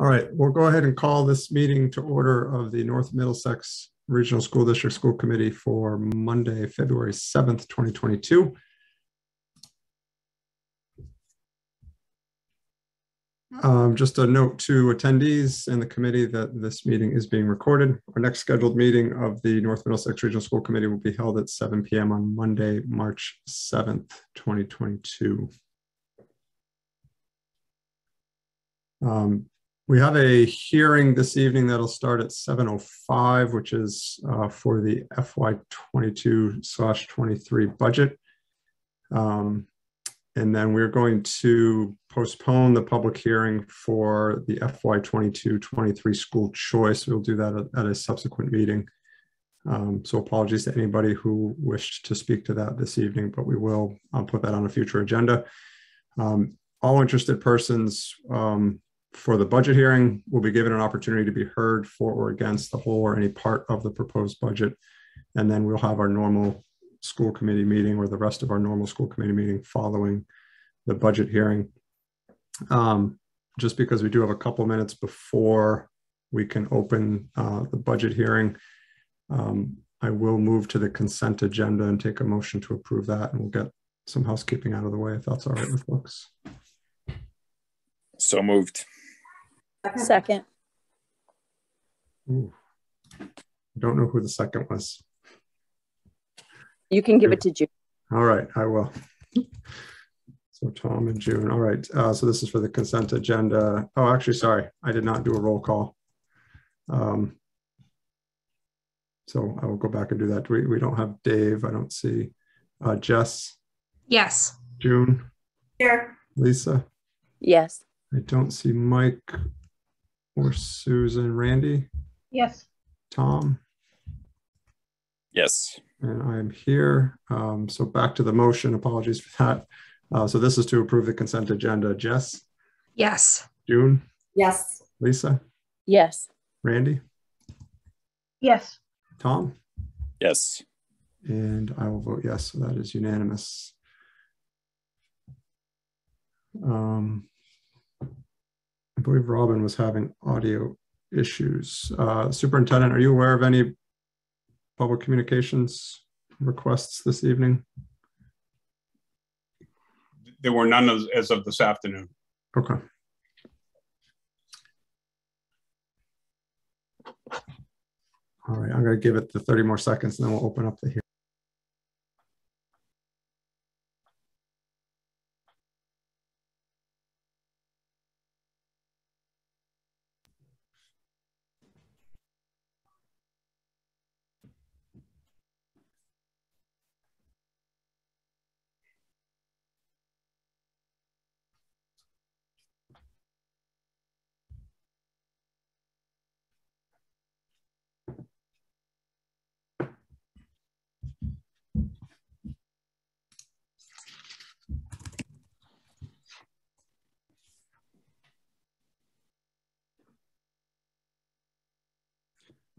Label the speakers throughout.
Speaker 1: All right, we'll go ahead and call this meeting to order of the North Middlesex Regional School District School Committee for Monday, February 7th, 2022. Just a note to attendees and the committee that this meeting is being recorded. Our next scheduled meeting of the North Middlesex Regional School Committee will be held at 7 p.m. on Monday, March 7th, 2022. We have a hearing this evening that'll start at 7:05, which is for the FY22/23 budget. And then we're going to postpone the public hearing for the FY22/23 school choice. We'll do that at a subsequent meeting. So apologies to anybody who wished to speak to that this evening, but we will put that on a future agenda. All interested persons for the budget hearing will be given an opportunity to be heard for or against the whole or any part of the proposed budget. And then we'll have our normal school committee meeting, or the rest of our normal school committee meeting, following the budget hearing. Just because we do have a couple minutes before we can open the budget hearing, I will move to the consent agenda and take a motion to approve that, and we'll get some housekeeping out of the way if that's all right with folks.
Speaker 2: So moved.
Speaker 3: Second.
Speaker 1: Ooh. I don't know who the second was.
Speaker 3: You can give it to June.
Speaker 1: All right, I will. So Tom and June. All right, so this is for the consent agenda. Oh, actually, sorry, I did not do a roll call. So I will go back and do that. We don't have Dave. I don't see Jess.
Speaker 4: Yes.
Speaker 1: June.
Speaker 4: Here.
Speaker 1: Lisa.
Speaker 3: Yes.
Speaker 1: I don't see Mike or Susan. Randy.
Speaker 4: Yes.
Speaker 1: Tom.
Speaker 2: Yes.
Speaker 1: And I'm here. So back to the motion. Apologies for that. So this is to approve the consent agenda. Jess?
Speaker 4: Yes.
Speaker 1: June?
Speaker 4: Yes.
Speaker 1: Lisa?
Speaker 3: Yes.
Speaker 1: Randy?
Speaker 4: Yes.
Speaker 1: Tom?
Speaker 2: Yes.
Speaker 1: And I will vote yes. So that is unanimous. I believe Robin was having audio issues. Superintendent, are you aware of any public communications requests this evening?
Speaker 5: There were none as of this afternoon.
Speaker 1: Okay. All right, I'm going to give it the 30 more seconds and then we'll open up the hearing.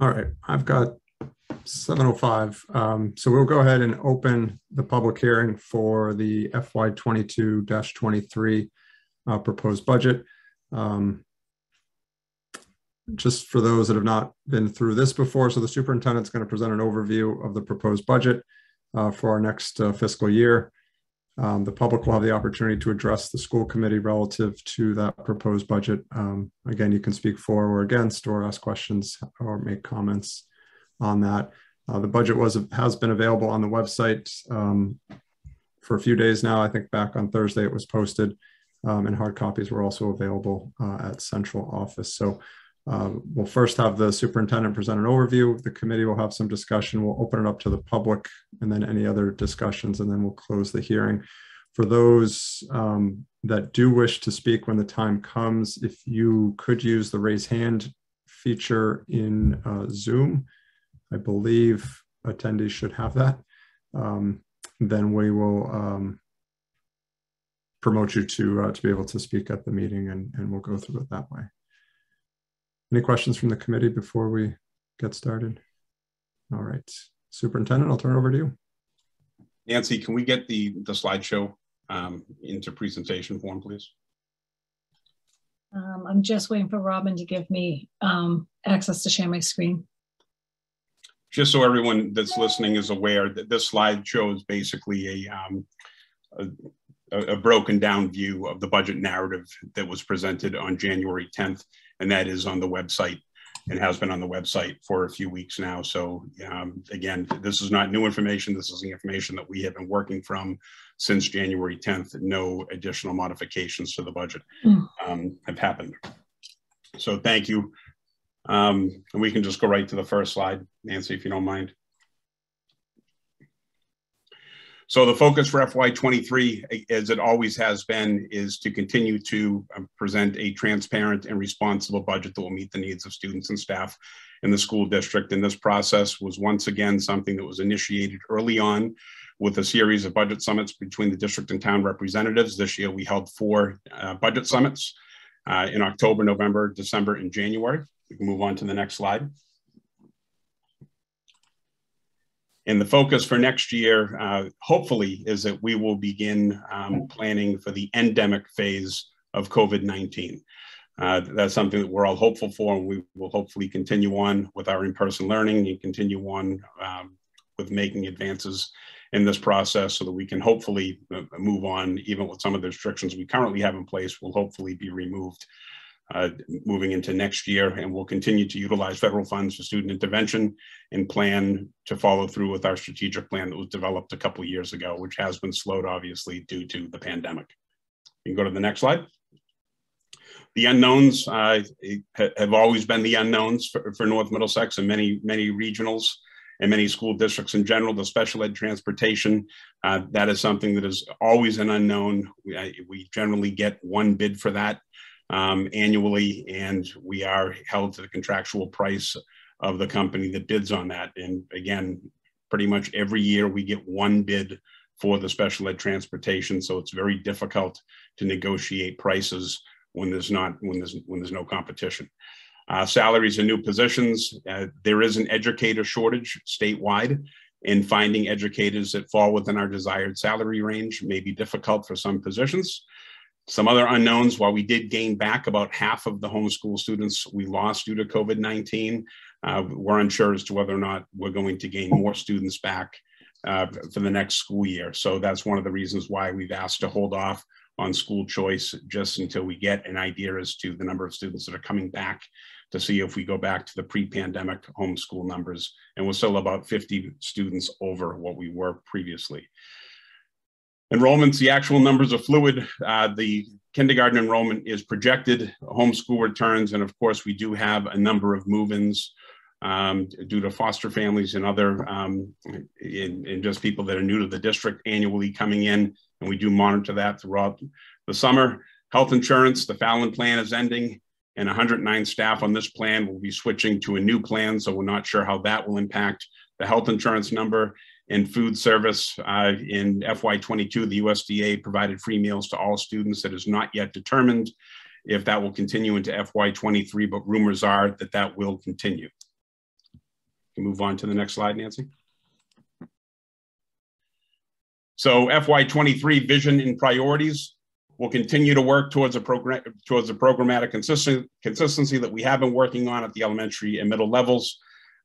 Speaker 1: All right, I've got 7:05. So we'll go ahead and open the public hearing for the FY22/23 proposed budget. Just for those that have not been through this before, so the superintendent's going to present an overview of the proposed budget for our next fiscal year. The public will have the opportunity to address the school committee relative to that proposed budget. Again, you can speak for or against, or ask questions or make comments on that. The budget has been available on the website for a few days now. I think back on Thursday it was posted, and hard copies were also available at central office. So we'll first have the superintendent present an overview. The committee will have some discussion. We'll open it up to the public and then any other discussions, and then we'll close the hearing. For those that do wish to speak when the time comes, if you could use the raise hand feature in Zoom, I believe attendees should have that. Then we will promote you to be able to speak at the meeting, and we'll go through it that way. Any questions from the committee before we get started? All right, Superintendent, I'll turn it over to you.
Speaker 5: Nancy, can we get the slideshow into presentation form, please?
Speaker 4: I'm just waiting for Robin to give me access to share my screen.
Speaker 5: Just so everyone that's listening is aware that this slide shows basically a broken down view of the budget narrative that was presented on January 10th, and that is on the website and has been on the website for a few weeks now. So again, this is not new information. This is the information that we have been working from since January 10th. No additional modifications to the budget have happened. So thank you. And we can just go right to the first slide, Nancy, if you don't mind. So the focus for FY23, as it always has been, is to continue to present a transparent and responsible budget that will meet the needs of students and staff in the school district. And this process was once again something that was initiated early on with a series of budget summits between the district and town representatives. This year we held 4 budget summits in October, November, December, and January. We can move on to the next slide. And the focus for next year, hopefully, is that we will begin planning for the endemic phase of COVID-19. That's something that we're all hopeful for, and we will hopefully continue on with our in-person learning and continue on with making advances in this process so that we can hopefully move on, even with some of the restrictions we currently have in place, will hopefully be removed moving into next year, and we'll continue to utilize federal funds for student intervention and plan to follow through with our strategic plan that was developed a couple of years ago, which has been slowed obviously due to the pandemic. You can go to the next slide. The unknowns have always been the unknowns for North Middlesex and many regionals and many school districts in general. The special ed transportation, that is something that is always an unknown. We generally get 1 bid for that annually, and we are held to the contractual price of the company that bids on that. And again, pretty much every year we get 1 bid for the special ed transportation, so it's very difficult to negotiate prices when there's no competition. Salaries and new positions. There is an educator shortage statewide, and finding educators that fall within our desired salary range may be difficult for some positions. Some other unknowns: while we did gain back about half of the homeschool students we lost due to COVID-19, we're unsure as to whether or not we're going to gain more students back for the next school year. So that's one of the reasons why we've asked to hold off on school choice just until we get an idea as to the number of students that are coming back, to see if we go back to the pre-pandemic homeschool numbers. And we're still about 50 students over what we were previously. Enrollments, the actual numbers are fluid. The kindergarten enrollment is projected, homeschool returns, and of course we do have a number of move-ins due to foster families and other, and just people that are new to the district annually coming in, and we do monitor that throughout the summer. Health insurance, the Fallon plan is ending, and 109 staff on this plan will be switching to a new plan, so we're not sure how that will impact the health insurance number. And food service, in FY22, the USDA provided free meals to all students. That is not yet determined if that will continue into FY23, but rumors are that that will continue. You can move on to the next slide, Nancy. So FY23 vision and priorities. We'll continue to work towards a programmatic consistency that we have been working on at the elementary and middle levels.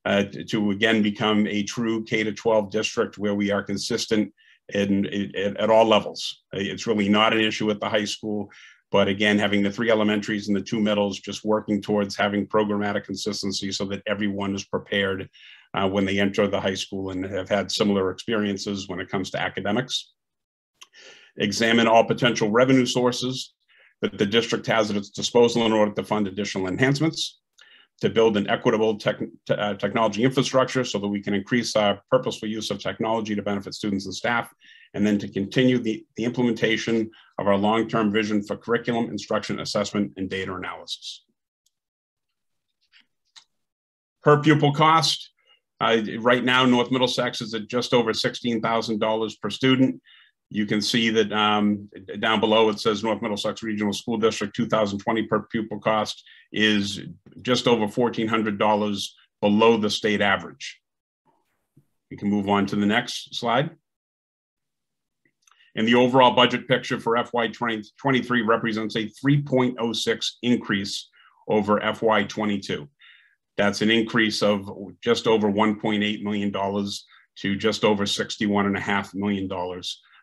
Speaker 5: To again become a true K-12 district where we are consistent at all levels. It's really not an issue at the high school, but again, having the 3 elementaries and the 2 middles, just working towards having programmatic consistency so that everyone is prepared when they enter the high school and have had similar experiences when it comes to academics. Examine all potential revenue sources that the district has at its disposal in order to fund additional enhancements. To build an equitable technology infrastructure so that we can increase our purposeful use of technology to benefit students and staff, and then to continue the implementation of our long-term vision for curriculum, instruction, assessment, and data analysis. Per pupil cost, right now, North Middlesex is at just over $16,000 per student. You can see that down below it says North Middlesex Regional School District 2020 per pupil cost is just over $1,400 below the state average. We can move on to the next slide. And the overall budget picture for FY 2023 represents a 3.06 increase over FY 22. That's an increase of just over $1.8 million to just over $61.5 million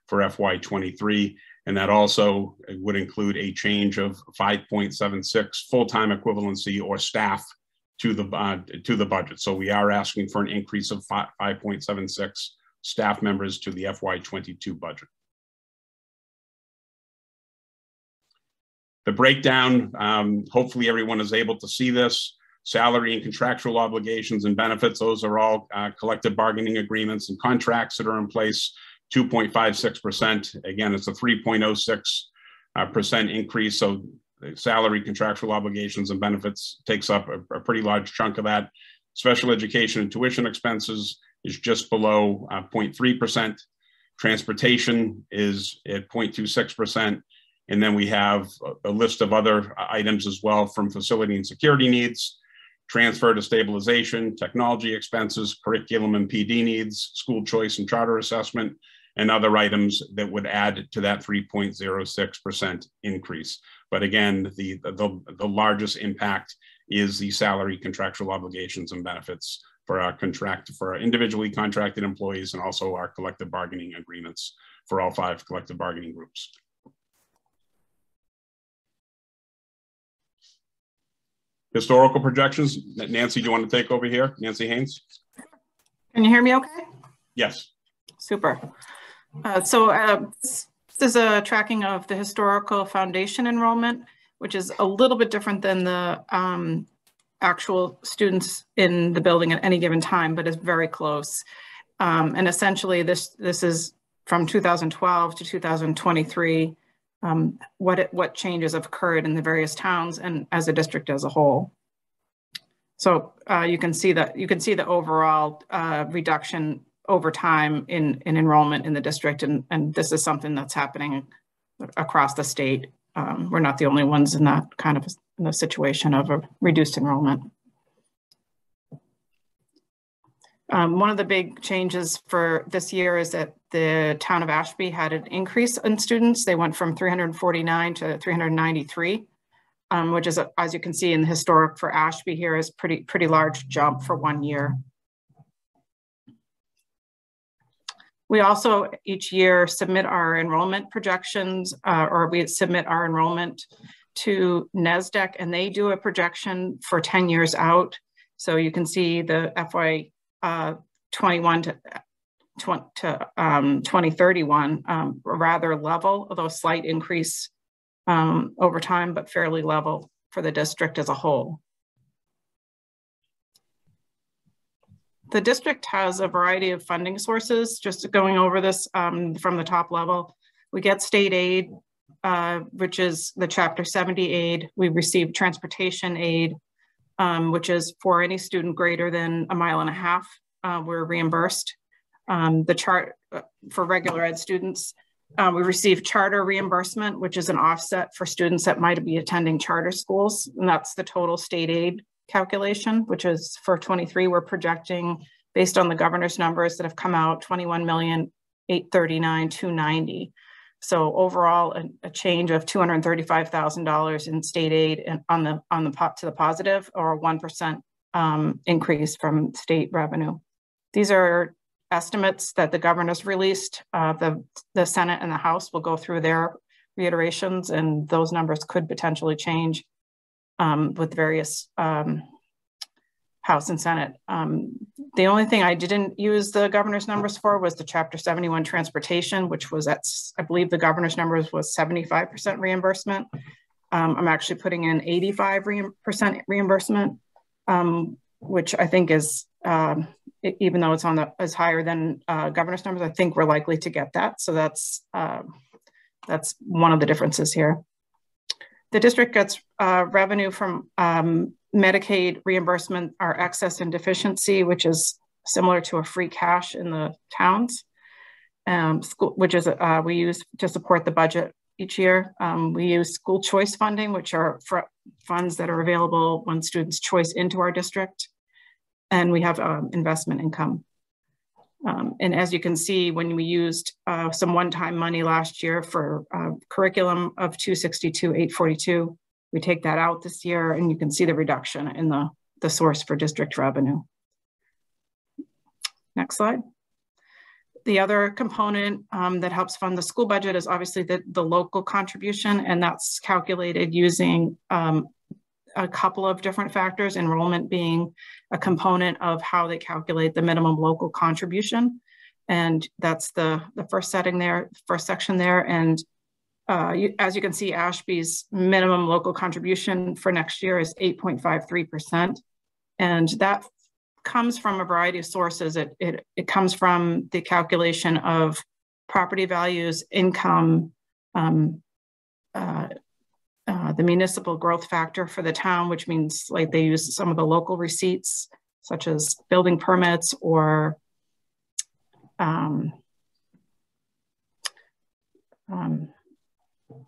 Speaker 5: for FY 23. And that also would include a change of 5.76 full-time equivalency or staff to the budget. So we are asking for an increase of 5.76 staff members to the FY 22 budget. The breakdown, hopefully everyone is able to see this. Salary and contractual obligations and benefits, those are all collective bargaining agreements and contracts that are in place, 2.56%. Again, it's a 3.06% increase. So the salary, contractual obligations and benefits takes up a pretty large chunk of that. Special education and tuition expenses is just below 0.3%. Transportation is at 0.26%. And then we have a list of other items as well, from facility and security needs, transfer to stabilization, technology expenses, curriculum and PD needs, school choice and charter assessment, and other items that would add to that 3.06% increase. But again, the largest impact is the salary, contractual obligations and benefits for our individually contracted employees, and also our collective bargaining agreements for all 5 collective bargaining groups. Historical projections. Nancy, do you want to take over here? Nancy Haynes.
Speaker 2: Can you hear me okay?
Speaker 5: Yes.
Speaker 2: Super. This is a tracking of the historical foundation enrollment, which is a little bit different than the actual students in the building at any given time, but is very close. And essentially this is from 2012 to 2023, what changes have occurred in the various towns and as a district as a whole. So you can see the overall reduction over time in enrollment in the district, and this is something that's happening across the state. We're not the only ones in that kind of in the situation of a reduced enrollment. One of the big changes for this year is that the town of Ashby had an increase in students. They went from 349 to 393, which is, as you can see in the historic for Ashby here, is pretty large jump for 1 year. We also each year submit our enrollment projections, or we submit our enrollment to NESDEC, and they do a projection for 10 years out. So you can see the FY 21 to 2031, rather level, although slight increase over time, but fairly level for the district as a whole. The district has a variety of funding sources. Just going over this from the top level, we get state aid, which is the Chapter 70 aid. We receive transportation aid, which is for any student greater than 1.5 miles, we're reimbursed. For regular ed students, we receive charter reimbursement, which is an offset for students that might be attending charter schools. And that's the total state aid calculation, which is for 23, we're projecting based on the governor's numbers that have come out, $21,839,290. So overall, a change of $235,000 in state aid and on the to the positive, or a 1% increase from state revenue. These are estimates that the governor's released. The Senate and the House will go through their reiterations, and those numbers could potentially change with various House and Senate. The only thing I didn't use the governor's numbers for was the Chapter 71 transportation, which was at, I believe the governor's numbers was 75% reimbursement. I'm actually putting in 85% reimbursement, which I think is, even though it's is higher than governor's numbers, I think we're likely to get that. So that's one of the differences here. The district gets revenue from Medicaid reimbursement, our excess and deficiency, which is similar to a free cash in the towns, which is we use to support the budget each year. We use school choice funding, which are funds that are available when students choice into our district. And we have investment income. And as you can see, when we used some one-time money last year for curriculum of $262,842, we take that out this year, and you can see the reduction in the source for district revenue. Next slide. The other component that helps fund the school budget is obviously the local contribution, and that's calculated using a couple of different factors, enrollment being a component of how they calculate the minimum local contribution. And that's the first section there. And as you can see, Ashby's minimum local contribution for next year is 8.53%. And that comes from a variety of sources. It comes from the calculation of property values, income, the municipal growth factor for the town, which means like they use some of the local receipts, such as building permits or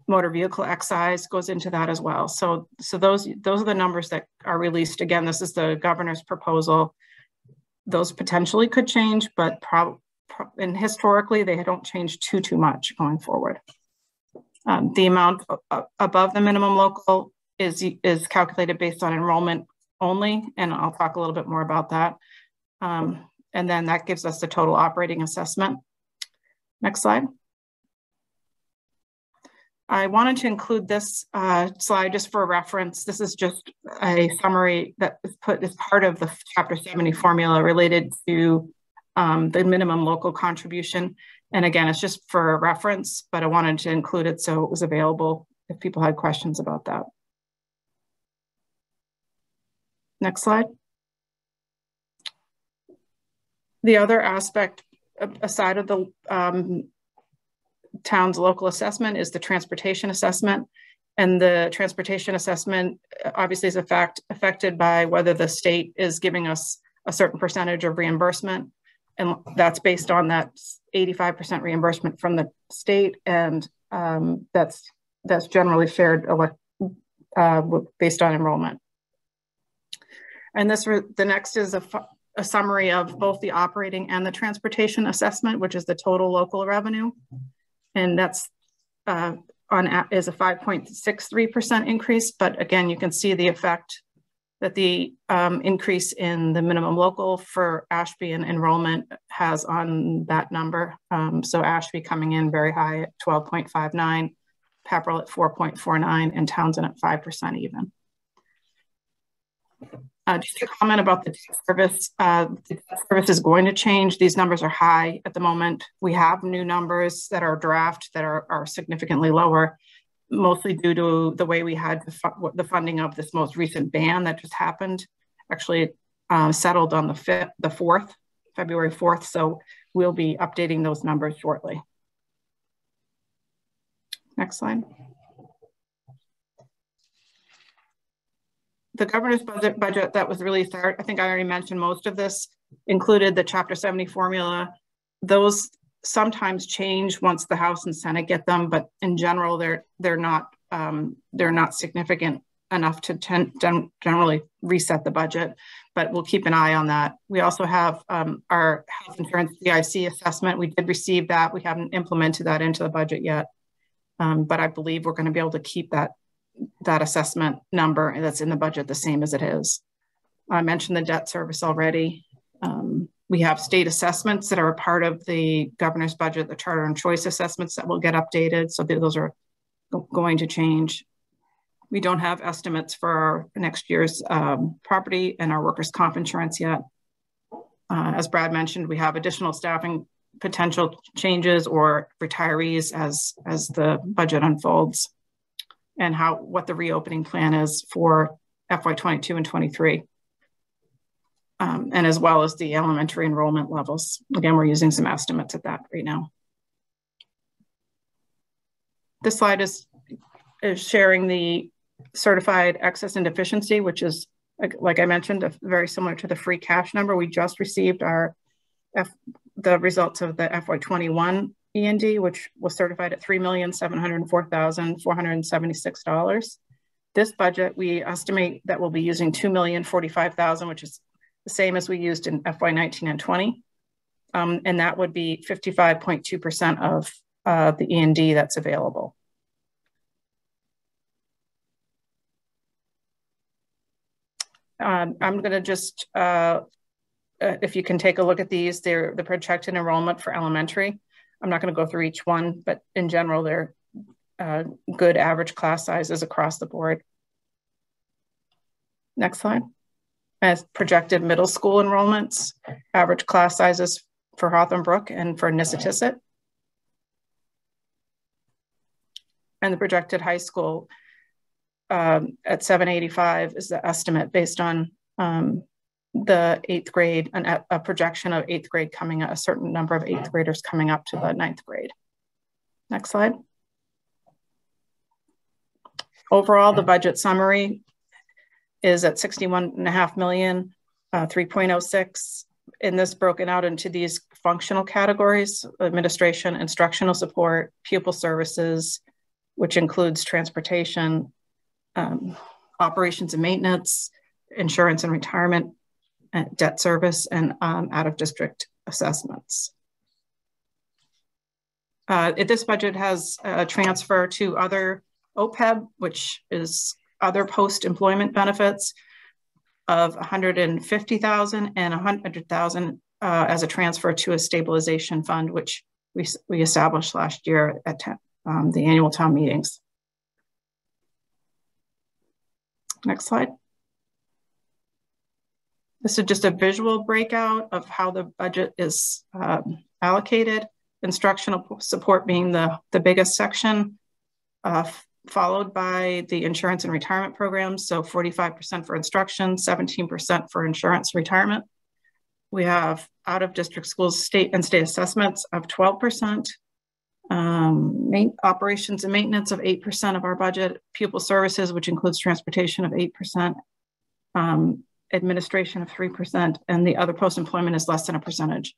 Speaker 2: motor vehicle excise goes into that as well. So those are the numbers that are released. Again, this is the governor's proposal. Those potentially could change, but and historically they don't change too much going forward. The amount above the minimum local is calculated based on enrollment only, and I'll talk a little bit more about that. And then that gives us the total operating assessment. Next slide. I wanted to include this slide just for reference. This is just a summary that is put as part of the Chapter 70 formula related to the minimum local contribution. And again, it's just for reference, but I wanted to include it so it was available if people had questions about that. Next slide. The other aspect aside of the town's local assessment is the transportation assessment. And the transportation assessment obviously is affected by whether the state is giving us a certain percentage of reimbursement. And that's based on that 85% reimbursement from the state. And that's generally shared based on enrollment. And the next is a summary of both the operating and the transportation assessment, which is the total local revenue. And that's is a 5.63% increase. But again, you can see the effect that the increase in the minimum local for Ashby and enrollment has on that number. So Ashby coming in very high at 12.59, Pepperell at 4.49, and Townsend at 5% even. Just a comment about the debt service. The debt service is going to change. These numbers are high at the moment. We have new numbers that are draft that are significantly lower, mostly due to the way we had the funding of this most recent ban that just happened. Actually settled on the 4th, February 4th. So we'll be updating those numbers shortly. Next slide. The governor's budget that was released, I think I already mentioned most of this, included the Chapter 70 formula. Those sometimes change once the House and Senate get them, but in general, they're not significant enough to generally reset the budget. But we'll keep an eye on that. We also have our health insurance CIC assessment. We did receive that. We haven't implemented that into the budget yet, but I believe we're going to be able to keep that assessment number that's in the budget the same as it is. I mentioned the debt service already. We have state assessments that are a part of the governor's budget, the charter and choice assessments that will get updated. So those are going to change. We don't have estimates for our next year's property and our workers' comp insurance yet. As Brad mentioned, we have additional staffing potential changes or retirees as the budget unfolds, and what the reopening plan is for FY22 and 23. And as well as the elementary enrollment levels. Again, we're using some estimates at that right now. This slide is sharing the certified excess and deficiency, which is, like I mentioned, very similar to the free cash number. We just received the results of the FY21 E&D, which was certified at $3,704,476. This budget, we estimate that we'll be using $2,045,000, which is the same as we used in FY19 and 20. And that would be 55.2% of the E&D that's available. I'm going to just, if you can take a look at these, they're the projected enrollment for elementary. I'm not going to go through each one, but in general, they're good average class sizes across the board. Next slide. As projected middle school enrollments, average class sizes for Hawthornbrook and for Nissitissit. And the projected high school at 785 is the estimate based on the 8th grade, a projection of 8th grade coming, a certain number of 8th graders coming up to the 9th grade. Next slide. Overall, the budget summary is at 61.5 million, 3.06. In this broken out into these functional categories: administration, instructional support, pupil services, which includes transportation, operations and maintenance, insurance and retirement, debt service, and out-of-district assessments. This budget has a transfer to other OPEB, which is other post-employment benefits, of 150,000 and 100,000 as a transfer to a stabilization fund, which we established last year at the annual town meetings. Next slide. This is just a visual breakout of how the budget is allocated. Instructional support being the biggest section, followed by the insurance and retirement programs. So 45% for instruction, 17% for insurance retirement. We have out-of-district schools, state and state assessments of 12%, operations and maintenance of 8% of our budget, pupil services, which includes transportation, of 8%, administration of 3%, and the other post-employment is less than a percentage.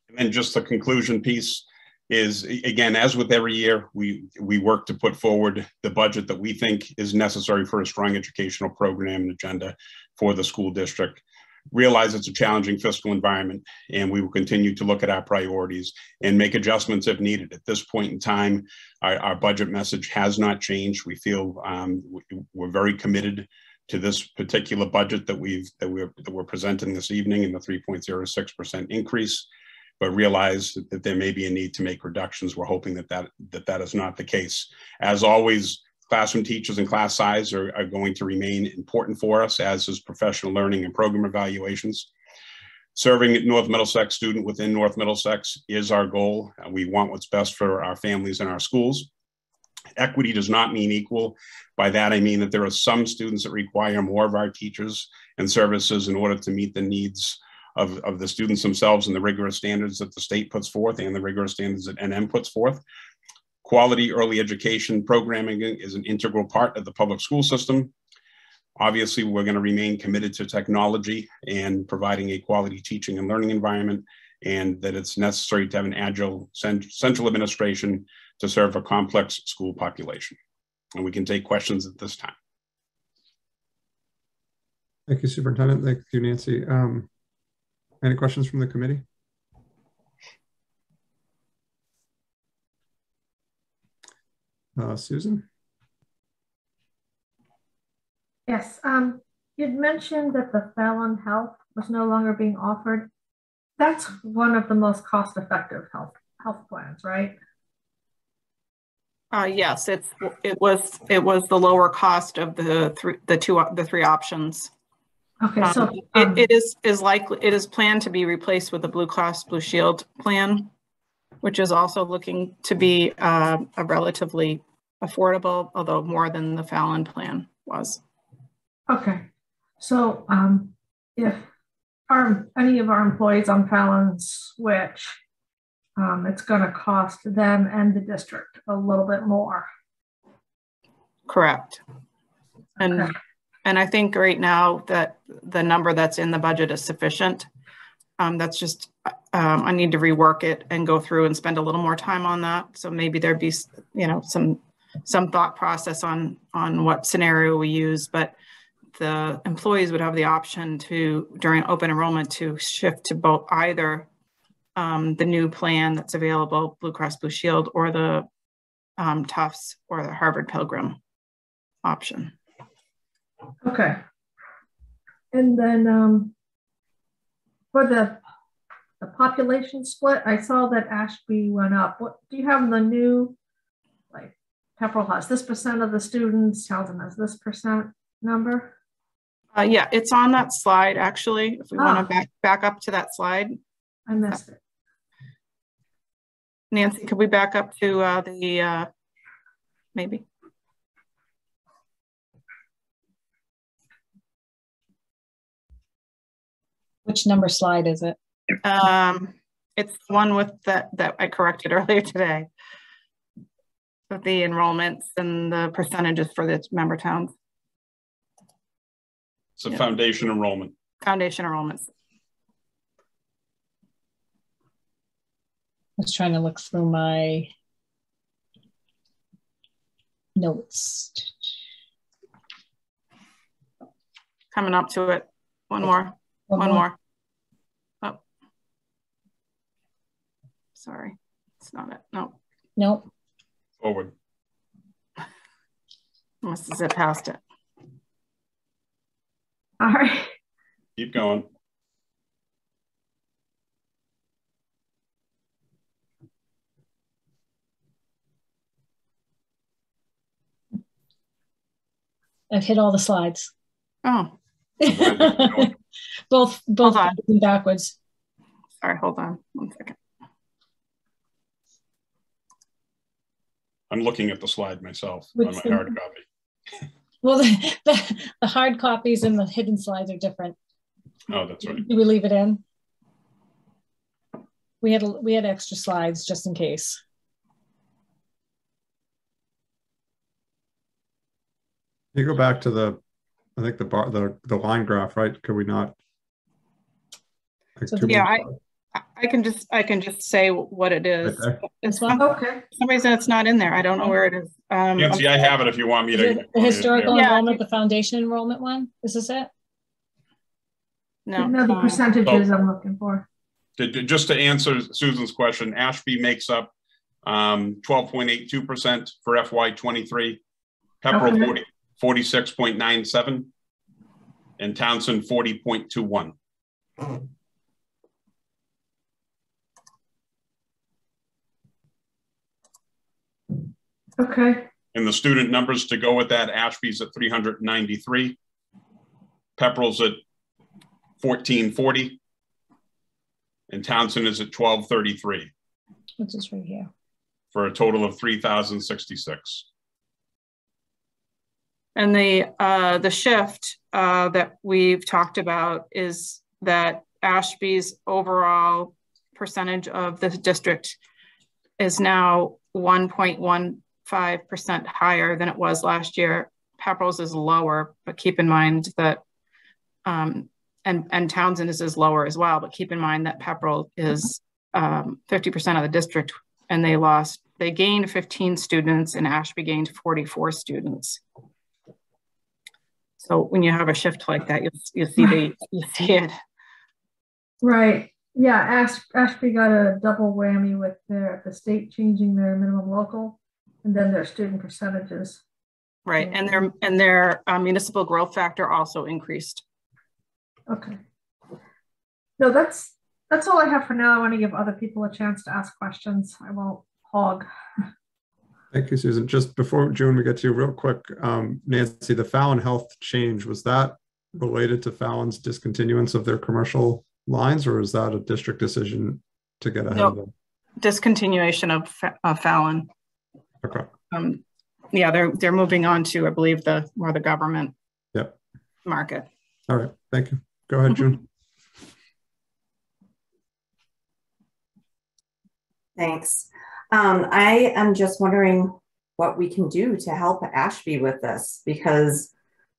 Speaker 5: And then just the conclusion piece is, again, as with every year, we work to put forward the budget that we think is necessary for a strong educational program and agenda for the school district. Realize it's a challenging fiscal environment, and we will continue to look at our priorities and make adjustments if needed. At this point in time, our budget message has not changed. We feel we're very committed to this particular budget that we're presenting this evening in the 3.06% increase, but realize that there may be a need to make reductions. We're hoping that is not the case. As always, classroom teachers and class size are going to remain important for us, as is professional learning and program evaluations. Serving North Middlesex student within North Middlesex is our goal. We want what's best for our families and our schools. Equity does not mean equal. By that, I mean that there are some students that require more of our teachers and services in order to meet the needs of the students themselves and the rigorous standards that the state puts forth and the rigorous standards that NM puts forth. Quality early education programming is an integral part of the public school system. Obviously, we're going to remain committed to technology and providing a quality teaching and learning environment, and that it's necessary to have an agile central administration to serve a complex school population. And we can take questions at this time.
Speaker 1: Thank you, Superintendent. Thank you, Nancy. Any questions from the committee? Susan?
Speaker 6: Yes, you'd mentioned that the Fallon Health was no longer being offered. That's one of the most cost-effective health plans, right?
Speaker 2: Yes, it was the lower cost of the three options.
Speaker 6: Okay, so
Speaker 2: it is planned to be replaced with the Blue Cross Blue Shield plan, which is also looking to be a relatively affordable, although more than the Fallon plan was.
Speaker 6: Okay, so if any of our employees on Fallon switch, it's going to cost them and the district a little bit more.
Speaker 2: Correct.
Speaker 6: Okay.
Speaker 2: And I think right now that the number that's in the budget is sufficient. That's just, I need to rework it and go through and spend a little more time on that. So maybe there'd be, some thought process on what scenario we use, but the employees would have the option to, during open enrollment, to shift to both either the new plan that's available, Blue Cross Blue Shield, or the Tufts or the Harvard Pilgrim option.
Speaker 6: Okay. And then for the population split, I saw that Ashby went up. What do you have the new, like Pepperell has this percent of the students, Townsend has this percent number?
Speaker 2: Yeah, it's on that slide, actually. If we want to back up to that slide.
Speaker 6: I missed it.
Speaker 2: Nancy, could we back up to the, maybe?
Speaker 4: Which number slide is it?
Speaker 2: It's the one with that I corrected earlier today. With the enrollments and the percentages for the member towns.
Speaker 5: It's a foundation enrollment.
Speaker 2: Foundation enrollments.
Speaker 4: I was trying to look through my notes.
Speaker 2: Coming up to it. One more. One more. Oh. Sorry. It's not it. No.
Speaker 4: Nope.
Speaker 5: Forward.
Speaker 2: Must have zipped past it.
Speaker 6: All right.
Speaker 5: Keep going.
Speaker 4: I've hit all the slides.
Speaker 2: Oh.
Speaker 4: both backwards.
Speaker 2: Sorry, hold on 1 second.
Speaker 5: I'm looking at the slide myself on my hard copy.
Speaker 4: Well, the hard copies and the hidden slides are different.
Speaker 5: Oh, that's right.
Speaker 4: Do we leave it in? We had extra slides just in case.
Speaker 1: You go back to the, I think the line graph, right? Could we not? Like
Speaker 4: So
Speaker 2: yeah, I can just say what it is.
Speaker 1: Right
Speaker 2: It's
Speaker 6: Okay.
Speaker 2: for some reason it's not in there. I don't know where it is.
Speaker 5: Nancy, I have it if you want me to.
Speaker 4: The historical
Speaker 2: Yeah.
Speaker 4: enrollment, the foundation enrollment one. Is this it?
Speaker 2: No.
Speaker 6: No, the percentages I'm looking for.
Speaker 5: Just to answer Susan's question, Ashby makes up 12.82% for FY23, Pepperell
Speaker 6: Okay.
Speaker 5: 46.97, and Townsend 40.21.
Speaker 6: Okay.
Speaker 5: And the student numbers to go with that, Ashby's at 393, Pepperell's at 1440, and Townsend is at 1233.
Speaker 4: Which is right here.
Speaker 5: For a total of 3,066.
Speaker 2: And the shift that we've talked about is that Ashby's overall percentage of the district is now 1.15% higher than it was last year. Pepperell's is lower, but keep in mind that, and Townsend is lower as well, but keep in mind that Pepperell is 50% of the district, and they gained 15 students and Ashby gained 44 students. So when you have a shift like that, you see it.
Speaker 6: Right. Yeah. Ashby got a double whammy with the state changing their minimum local and then their student percentages.
Speaker 2: Right. And their municipal growth factor also increased.
Speaker 6: Okay. No, that's all I have for now. I want to give other people a chance to ask questions. I won't hog.
Speaker 1: Thank you, Susan. Just before June, we get to you real quick, Nancy, the Fallon Health change, was that related to Fallon's discontinuance of their commercial lines, or is that a district decision to get ahead of them?
Speaker 2: Discontinuation of Fallon.
Speaker 1: Okay.
Speaker 2: Yeah, they're moving on to, I believe, more the government market.
Speaker 1: All right. Thank you. Go ahead, June.
Speaker 7: Thanks. I am just wondering what we can do to help Ashby with this, because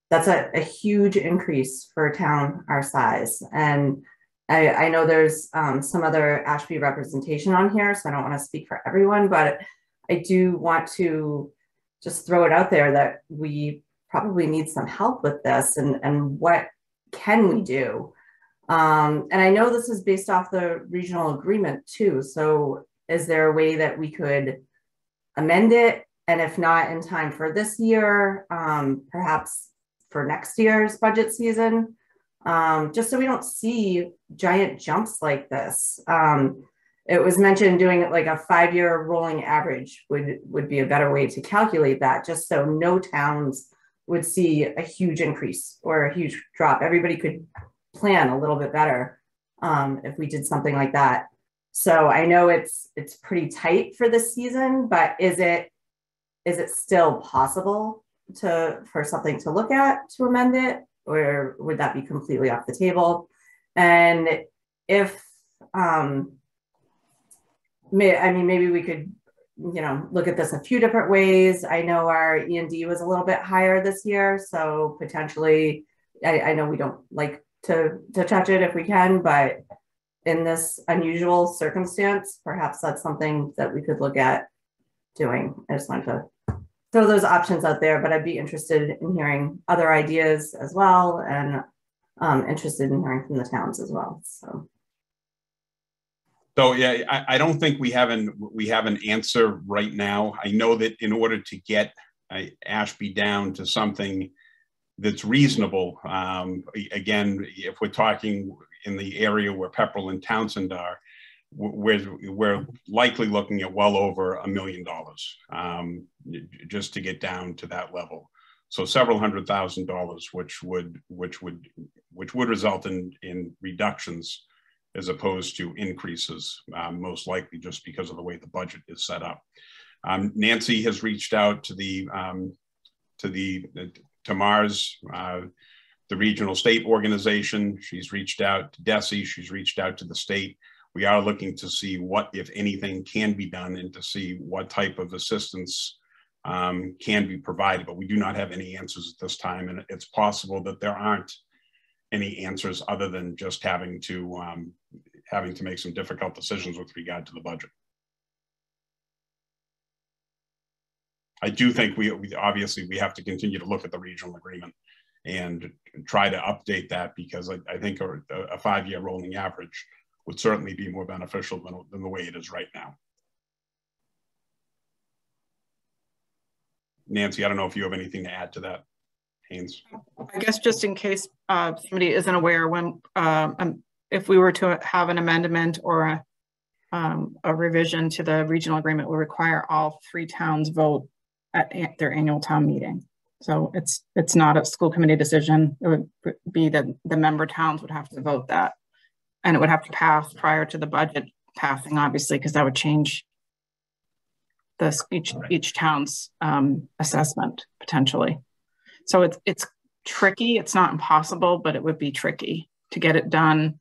Speaker 7: that's a huge increase for a town our size. And I know there's some other Ashby representation on here, so I don't want to speak for everyone, but I do want to just throw it out there that we probably need some help with this, and what can we do? And I know this is based off the regional agreement too. So is there a way that we could amend it? And if not in time for this year, perhaps for next year's budget season, just so we don't see giant jumps like this. It was mentioned doing it like a 5-year rolling average would be a better way to calculate that, just so no towns would see a huge increase or a huge drop. Everybody could plan a little bit better if we did something like that. So I know it's pretty tight for this season, but is it still possible for something to look at to amend it, or would that be completely off the table? And if maybe we could, look at this a few different ways. I know our E&D was a little bit higher this year, so potentially, I know we don't like to touch it if we can, but in this unusual circumstance, perhaps that's something that we could look at doing. I just wanted to throw those options out there, but I'd be interested in hearing other ideas as well, and interested in hearing from the towns as well.
Speaker 5: So yeah, I don't think we have an answer right now. I know that in order to get Ashby down to something that's reasonable, again, if we're talking in the area where Pepperell and Townsend are, we're likely looking at well over $1 million just to get down to that level. So several $100,000, which would result in reductions as opposed to increases, most likely just because of the way the budget is set up. Nancy has reached out to Mars, the regional state organization. She's reached out to DESE. She's reached out to the state. We are looking to see what, if anything, can be done, and to see what type of assistance can be provided, but we do not have any answers at this time. And it's possible that there aren't any answers other than just having to make some difficult decisions with regard to the budget. I do think we obviously have to continue to look at the regional agreement and try to update that, because I think a 5-year rolling average would certainly be more beneficial than the way it is right now. Nancy, I don't know if you have anything to add to that. Haynes.
Speaker 2: I guess just in case somebody isn't aware, when if we were to have an amendment or a revision to the regional agreement, will require all 3 towns vote at their annual town meeting. So it's not a school committee decision. It would be that the member towns would have to vote that, and it would have to pass prior to the budget passing, obviously, because that would change each town's assessment potentially. So it's tricky. It's not impossible, but it would be tricky to get it done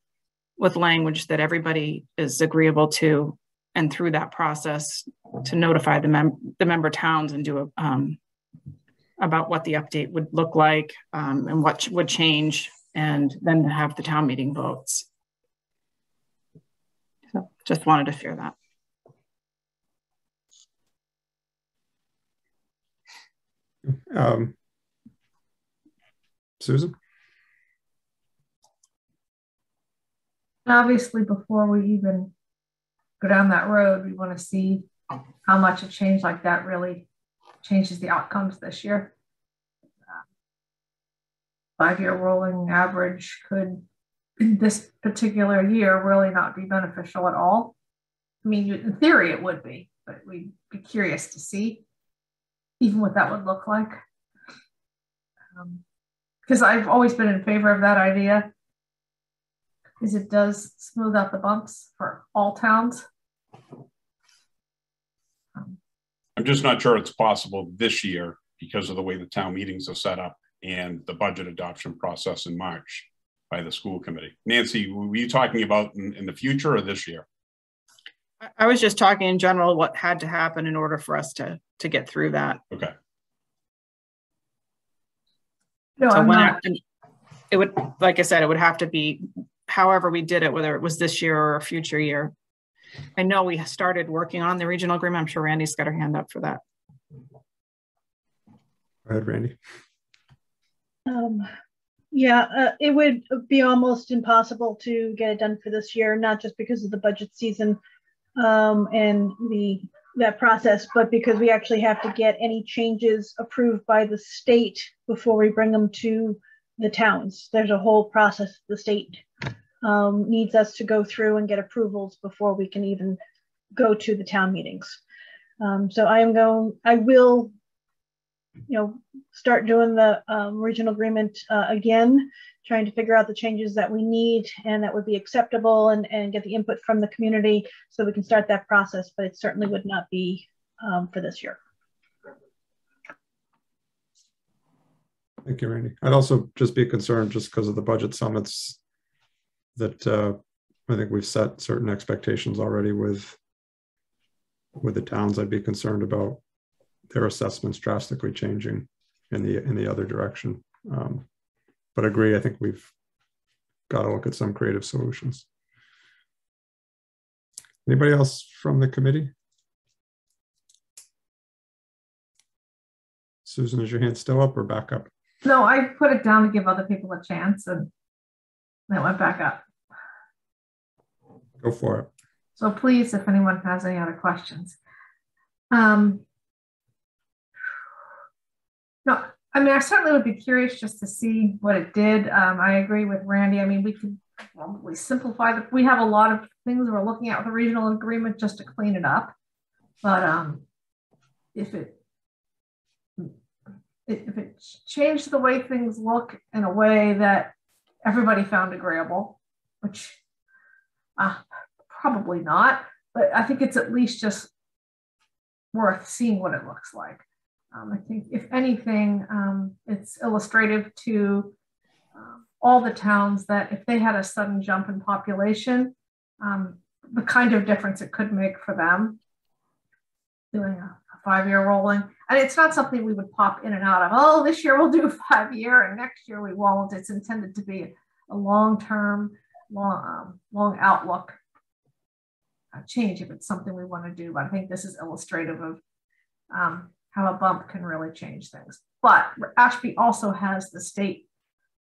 Speaker 2: with language that everybody is agreeable to, and through that process to notify the member towns and do about what the update would look like and what would change, and then have the town meeting votes. So just wanted to share that.
Speaker 1: Susan?
Speaker 6: Obviously, before we even go down that road, we want to see how much a change like that really changes the outcomes this year. 5-year rolling average could, in this particular year, really not be beneficial at all. I mean, in theory, it would be, but we'd be curious to see even what that would look like. Because I've always been in favor of that idea, because it does smooth out the bumps for all towns.
Speaker 5: I'm just not sure it's possible this year because of the way the town meetings are set up and the budget adoption process in March by the school committee. Nancy, were you talking about in the future or this year?
Speaker 2: I was just talking in general what had to happen in order for us to get through that.
Speaker 5: Okay.
Speaker 6: No,
Speaker 2: so it would, like I said, it would have to be however we did it, whether it was this year or a future year. I know we started working on the regional agreement. I'm sure Randy's got her hand up for that.
Speaker 1: Go ahead, Randy.
Speaker 8: Yeah, it would be almost impossible to get it done for this year, not just because of the budget season and that process, but because we actually have to get any changes approved by the state before we bring them to the towns. There's a whole process the state needs us to go through and get approvals before we can even go to the town meetings. So I will, start doing the regional agreement again, trying to figure out the changes that we need and that would be acceptable and get the input from the community so we can start that process, but it certainly would not be for this year.
Speaker 1: Thank you, Randy. I'd also just be concerned just because of the budget summits that I think we've set certain expectations already with the towns. I'd be concerned about their assessments drastically changing in the other direction. But agree, I think we've got to look at some creative solutions. Anybody else from the committee? Susan, is your hand still up or back up?
Speaker 6: No, I put it down to give other people a chance and that went back up.
Speaker 1: Go for it.
Speaker 6: So please, if anyone has any other questions. No, I mean, I certainly would be curious just to see what it did. I agree with Randy. I mean, we could probably simplify we have a lot of things we're looking at with the regional agreement just to clean it up. But if it changed the way things look in a way that everybody found agreeable, which probably not, but I think it's at least just worth seeing what it looks like. I think if anything, it's illustrative to all the towns that if they had a sudden jump in population, the kind of difference it could make for them doing a 5-year rolling. And it's not something we would pop in and out of, oh, this year we'll do 5-year and next year we won't. It's intended to be a long-term, long outlook change if it's something we want to do. But I think this is illustrative of how a bump can really change things. But Ashby also has the state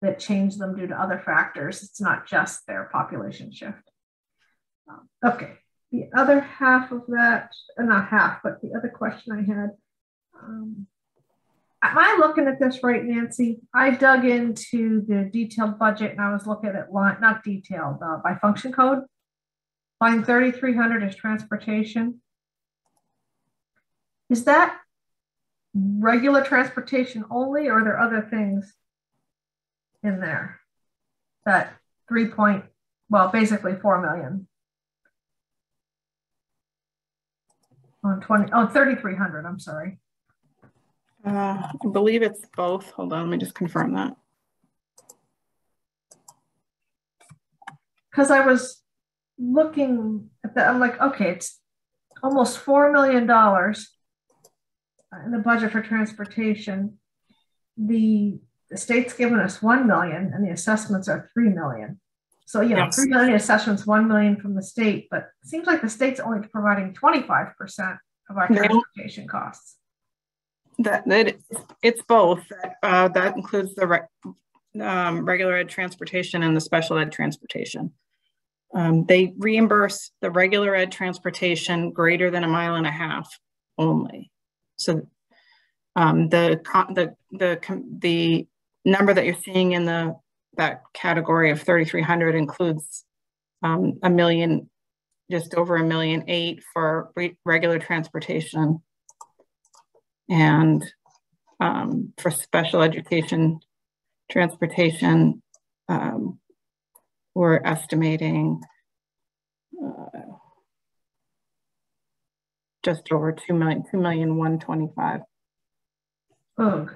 Speaker 6: that changed them due to other factors. It's not just their population shift. Okay, the other half of that, not half, but the other question I had, am I looking at this right, Nancy? I dug into the detailed budget and I was looking at it, not detailed, by function code. Line 3,300 is transportation. Is that regular transportation only, or are there other things in there that basically 4 million on 3,300, I'm sorry.
Speaker 2: I believe it's both. Hold on, let me just confirm that.
Speaker 6: Because I was looking at that, I'm like, okay, it's almost $4 million in the budget for transportation. The state's given us 1 million and the assessments are 3 million. So, yes. 3 million assessments, 1 million from the state, but it seems like the state's only providing 25% of our transportation costs.
Speaker 2: It's both. That includes the regular ed transportation and the special ed transportation. They reimburse the regular ed transportation greater than 1.5 miles only. So the number that you're seeing in that category of 3,300 includes $1 million, just over $1.8 million for regular transportation, and for special education transportation, we're estimating just over $2,125,000.
Speaker 6: Oh,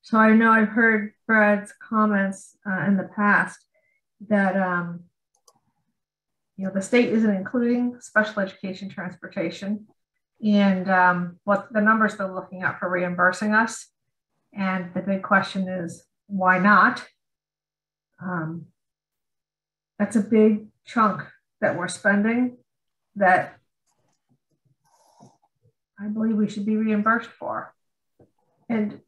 Speaker 6: so I know I've heard Brad's comments in the past that the state isn't including special education transportation, and what the numbers they're looking at for reimbursing us. And the big question is, why not? That's a big chunk that we're spending that I believe we should be reimbursed for. And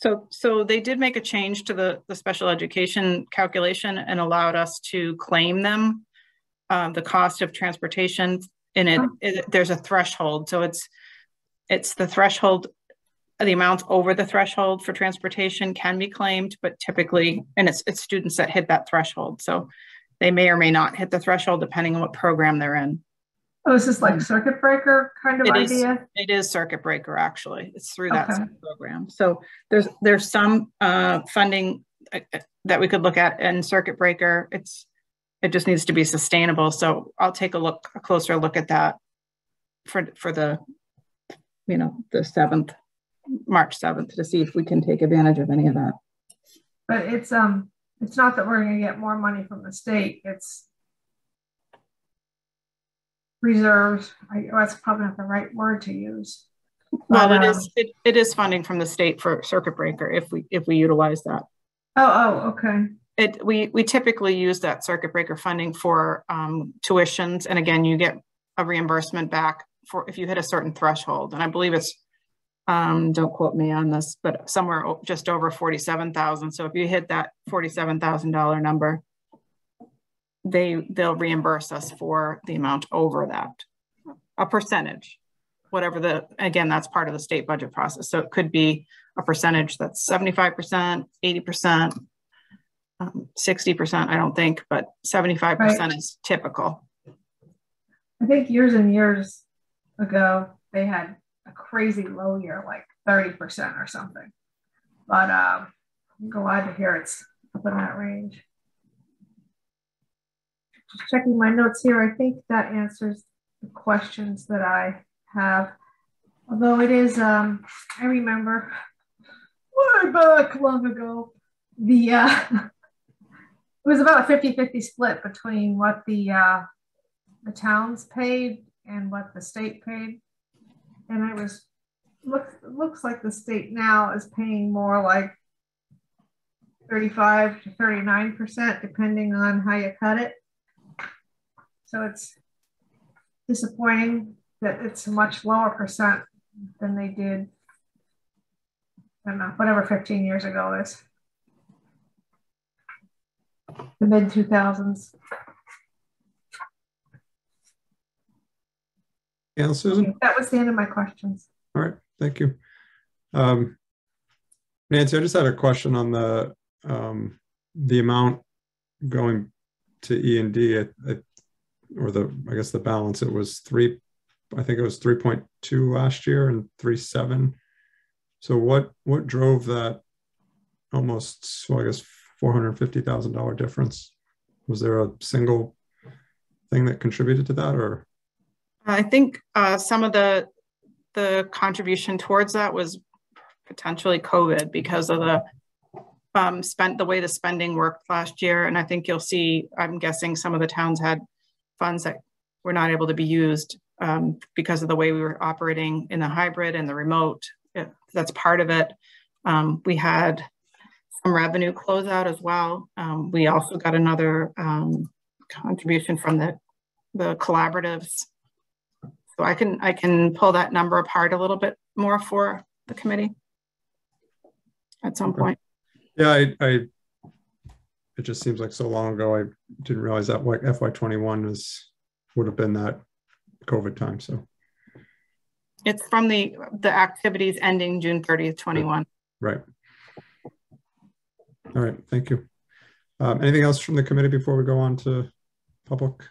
Speaker 2: So they did make a change to the special education calculation and allowed us to claim them, the cost of transportation. In there's a threshold. So it's the threshold, the amount over the threshold for transportation can be claimed, but typically, and it's students that hit that threshold. So they may or may not hit the threshold depending on what program they're in.
Speaker 6: Oh, is this like circuit breaker kind of idea?
Speaker 2: It is circuit breaker, actually. It's through that program. So there's some funding that we could look at in circuit breaker. It just needs to be sustainable. So I'll take a closer look at that for the, the March 7th to see if we can take advantage of any of that.
Speaker 6: But it's not that we're going to get more money from the state. It's reserves. That's probably not the right word to use.
Speaker 2: Well, it is funding from the state for circuit breaker if we utilize that.
Speaker 6: Oh, okay.
Speaker 2: We typically use that circuit breaker funding for tuitions, and again, you get a reimbursement back for if you hit a certain threshold. And I believe it's don't quote me on this, but somewhere just over 47,000. So if you hit that $47,000 number, they'll reimburse us for the amount over that, a percentage, whatever again, that's part of the state budget process. So it could be a percentage that's 75%, 80%, 60%, I don't think, but 75% is typical.
Speaker 6: I think years and years ago, they had a crazy low year, like 30% or something. But I'm glad to hear it's up in that range. Just checking my notes here. I think that answers the questions that I have. Although it is, I remember way back long ago, it was about a 50-50 split between what the towns paid and what the state paid. And looks like the state now is paying more like 35 to 39%, depending on how you cut it. So it's disappointing that it's a much lower percent than they did, I don't know, whatever 15 years ago is. The mid 2000s.
Speaker 1: Yeah, Susan?
Speaker 6: That was the end of my questions.
Speaker 1: All right, thank you. Nancy, I just had a question on the amount going to E&D, I guess the balance, it was I think it was 3.2 last year and 3.7. So what drove that almost, well, I guess, $450,000 difference? Was there a single thing that contributed to that, or?
Speaker 2: I think some of the contribution towards that was potentially COVID because of the way the spending worked last year. And I think you'll see, I'm guessing some of the towns had funds that were not able to be used because of the way we were operating in the hybrid and the remote. That's part of it. We had some revenue closeout as well. We also got another contribution from the collaboratives. So I can pull that number apart a little bit more for the committee at some point.
Speaker 1: Yeah, it just seems like so long ago. I didn't realize that like FY21 would have been that COVID time. So
Speaker 2: it's from the activities ending June 30th, 21.
Speaker 1: Right. All right, thank you. Anything else from the committee before we go on to public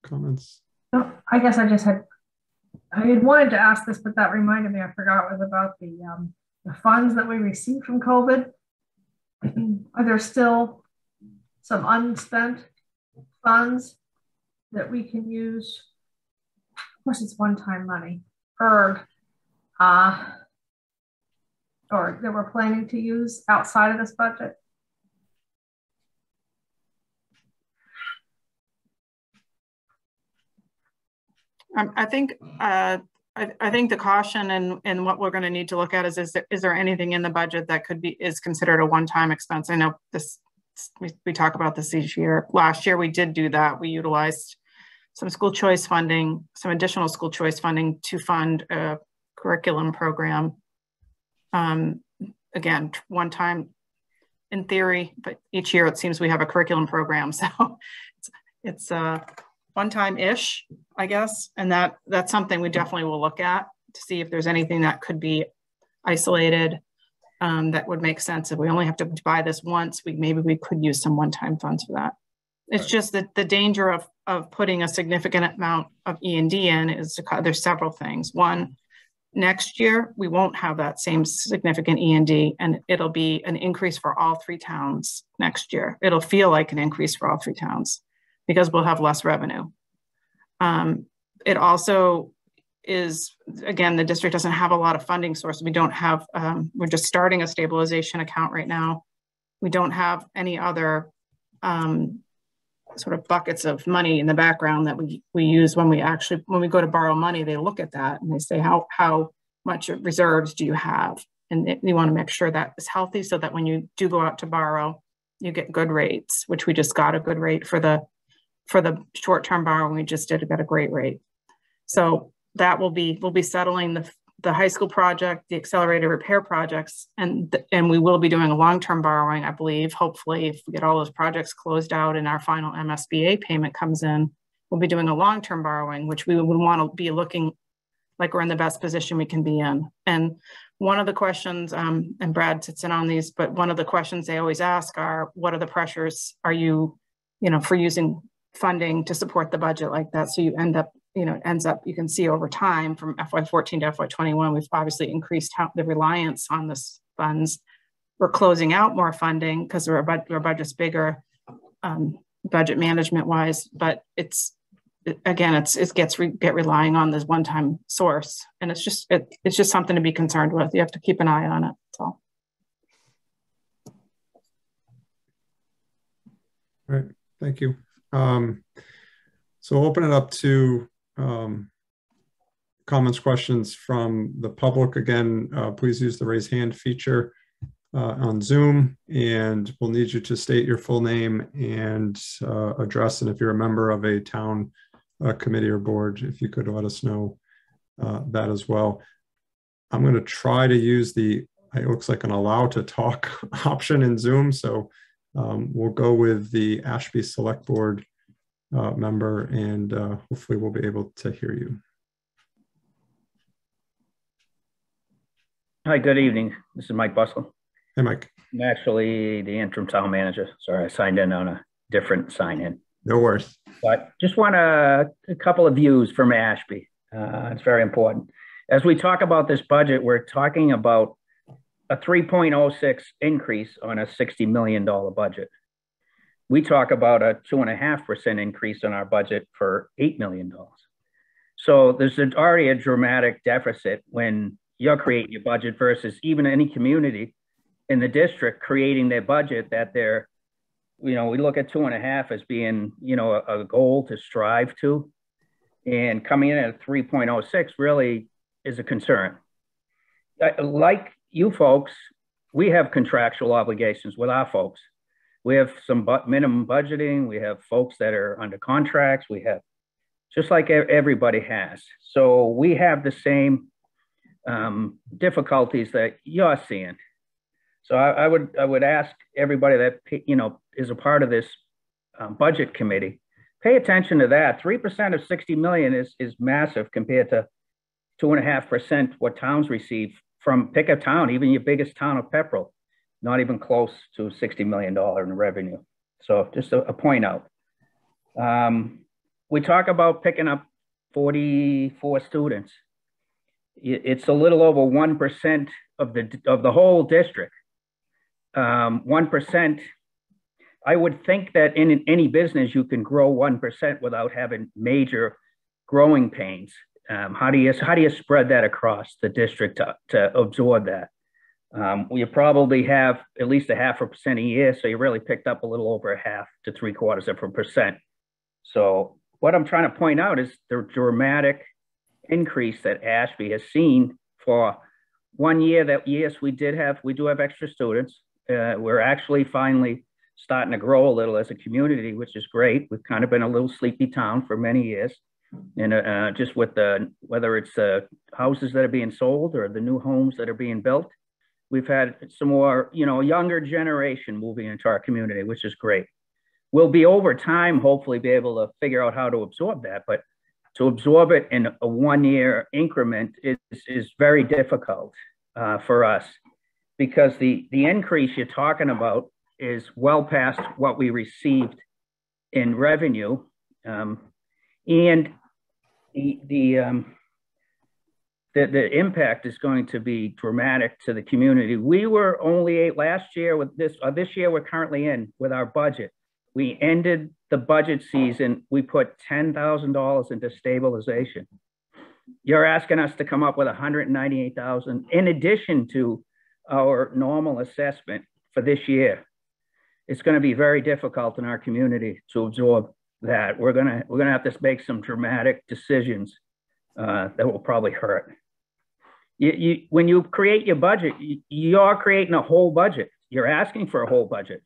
Speaker 1: comments?
Speaker 6: No, I guess I had wanted to ask this, but that reminded me, I forgot, was about the funds that we received from COVID. Are there still some unspent funds that we can use? Of course, it's one-time money, or that we're planning to use outside of this budget?
Speaker 2: I think the caution and what we're going to need to look at is there anything in the budget that is considered a one-time expense? I know we talk about this each year. Last year we did do that. We utilized some school choice funding, some additional school choice funding to fund a curriculum program Again, one time in theory, but each year it seems we have a curriculum program. So it's one time-ish, I guess. And that's something we definitely will look at to see if there's anything that could be isolated that would make sense. If we only have to buy this once, maybe we could use some one-time funds for that. It's just that the danger of putting a significant amount of E&D in is there's several things. One, next year, we won't have that same significant E&D, and it'll be an increase for all 3 towns next year. It'll feel like an increase for all 3 towns because we'll have less revenue. It also is, again, the district doesn't have a lot of funding sources. We don't have, we're just starting a stabilization account right now. We don't have any other sort of buckets of money in the background that we use when we go to borrow money. They look at that and they say, how much reserves do you have? And you want to make sure that is healthy so that when you do go out to borrow, you get good rates, which we just got a good rate for the short-term borrowing. We just did get a great rate. So that we'll be settling the high school project, the accelerated repair projects, and we will be doing a long-term borrowing, I believe. Hopefully, if we get all those projects closed out and our final MSBA payment comes in, we'll be doing a long-term borrowing, which we would want to be looking like we're in the best position we can be in. And one of the questions, and Brad sits in on these, but one of the questions they always ask are, what are the pressures are you for using funding to support the budget like that? So you end up, you can see over time from FY14 to FY21, we've obviously increased the reliance on this funds. We're closing out more funding because our budget's bigger, budget management wise, but it gets relying on this one-time source. And it's just something to be concerned with. You have to keep an eye on it, that's all.
Speaker 1: All right, thank you. So we'll open it up to comments, questions from the public. Again, please use the raise hand feature on Zoom, and we'll need you to state your full name and address. And if you're a member of a town committee or board, if you could let us know that as well. I'm going to try to use it looks like an allow to talk option in Zoom. So we'll go with the Ashby Select Board member, and hopefully we'll be able to hear you.
Speaker 9: Hi, good evening. This is Mike Bustle.
Speaker 1: Hey, Mike.
Speaker 9: I'm actually the interim town manager. Sorry, I signed in on a different sign-in.
Speaker 1: No worries.
Speaker 9: But just want a couple of views from Ashby. It's very important. As we talk about this budget, we're talking about a 3.06 increase on a $60 million budget. We talk about a 2.5% increase on our budget for $8 million. So there's already a dramatic deficit when you're creating your budget versus even any community in the district creating their budget that they're, we look at 2.5 as being, a goal to strive to. And coming in at 3.06 really is a concern. Like you folks, we have contractual obligations with our folks. We have some minimum budgeting. We have folks that are under contracts. We have, just like everybody has. So we have the same difficulties that you're seeing. So I would ask everybody that, is a part of this budget committee, pay attention to that. 3% of 60 million is massive compared to 2.5% what towns receive from pick a town, even your biggest town of Pepperell. Not even close to $60 million in revenue. So just a point out. We talk about picking up 44 students. It's a little over 1% of the whole district. 1%, I would think that in any business, you can grow 1% without having major growing pains. How do you spread that across the district to absorb that? You probably have at least 0.5% a year, so you really picked up a little over 0.5 to 0.75%. So what I'm trying to point out is the dramatic increase that Ashby has seen for 1 year. That yes, we do have extra students. We're actually finally starting to grow a little as a community, which is great. We've kind of been a little sleepy town for many years, and just with whether it's houses that are being sold or the new homes that are being built. We've had some more, younger generation moving into our community, which is great. We'll be over time, hopefully be able to figure out how to absorb that, but to absorb it in a 1-year increment is very difficult for us, because the increase you're talking about is well past what we received in revenue, and the impact is going to be dramatic to the community. We were only last year with this year we're currently in with our budget. We ended the budget season, we put $10,000 into stabilization. You're asking us to come up with $198,000 in addition to our normal assessment for this year. It's going to be very difficult in our community to absorb that. We're gonna have to make some dramatic decisions that will probably hurt. When you create your budget, you're creating a whole budget. You're asking for a whole budget.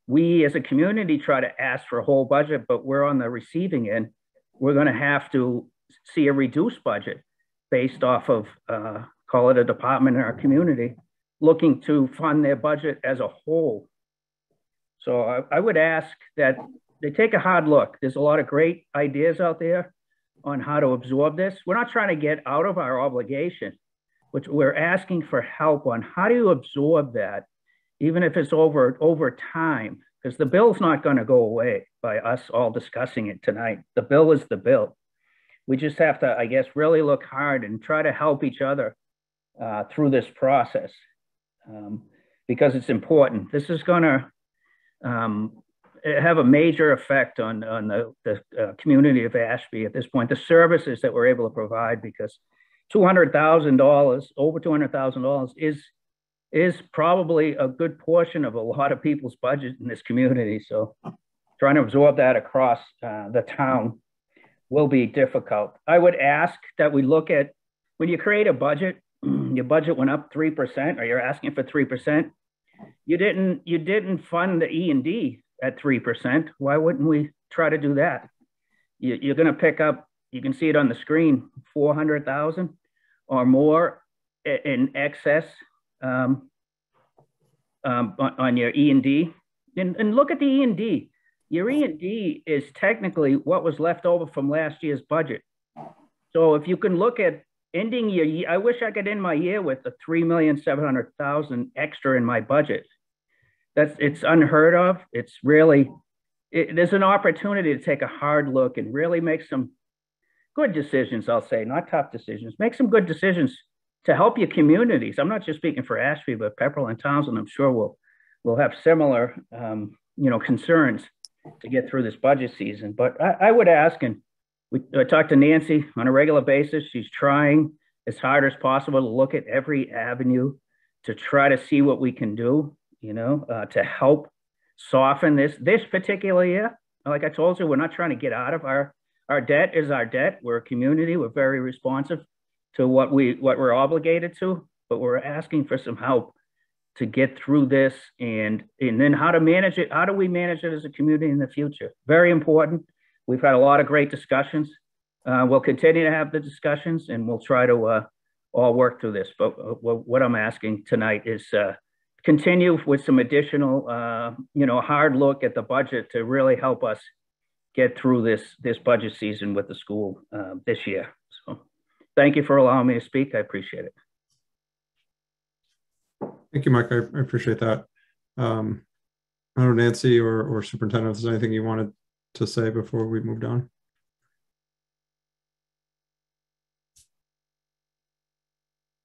Speaker 9: We as a community try to ask for a whole budget, but we're on the receiving end. We're going to have to see a reduced budget based off of, call it a department in our community, looking to fund their budget as a whole. So I would ask that they take a hard look. There's a lot of great ideas out there on how to absorb this. We're not trying to get out of our obligation, which we're asking for help on how do you absorb that, even if it's over time, because the bill's not going to go away by us all discussing it tonight. The bill is the bill. We just have to, I guess, really look hard and try to help each other through this process, because it's important. This is going to have a major effect on the community of Ashby at this point, the services that we're able to provide, because $200,000, over $200,000 is probably a good portion of a lot of people's budget in this community. So trying to absorb that across the town will be difficult. I would ask that we look at, when you create a budget, your budget went up 3%, or you're asking for 3%. You didn't fund the E&D at 3%. Why wouldn't we try to do that? You're going to pick up, you can see it on the screen, 400,000 or more in excess on your E&D. And look at the E&D. Your E&D is technically what was left over from last year's budget. So if you can look at ending your year, I wish I could end my year with a $3,700,000 extra in my budget. It's unheard of. It's really, there's an opportunity to take a hard look and really make some good decisions, I'll say, not tough decisions. Make some good decisions to help your communities. I'm not just speaking for Ashby, but Pepperell and Townsend, I'm sure we'll have similar, concerns to get through this budget season. But I would ask, and I talk to Nancy on a regular basis. She's trying as hard as possible to look at every avenue to try to see what we can do, to help soften this particular year. Like I told you, we're not trying to get out of our debt is our debt. We're a community. We're very responsive to what we're obligated to, but we're asking for some help to get through this, and then how to manage it. How do we manage it as a community in the future? Very important. We've had a lot of great discussions. We'll continue to have the discussions, and we'll try to all work through this. But what I'm asking tonight is continue with some additional, hard look at the budget to really help us get through this budget season with the school this year. So thank you for allowing me to speak. I appreciate it.
Speaker 1: Thank you, Mike. I appreciate that. I don't know, Nancy or Superintendent, if there's anything you wanted to say before we moved on.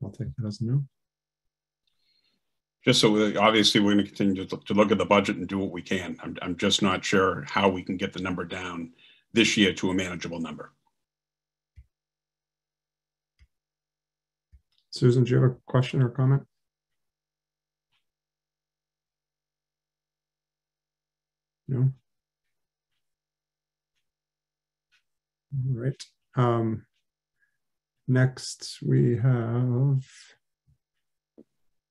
Speaker 1: I'll take that as a no.
Speaker 5: Just so obviously we're going to continue to look at the budget and do what we can. I'm just not sure how we can get the number down this year to a manageable number.
Speaker 1: Susan, do you have a question or comment? No. All right. Next, we have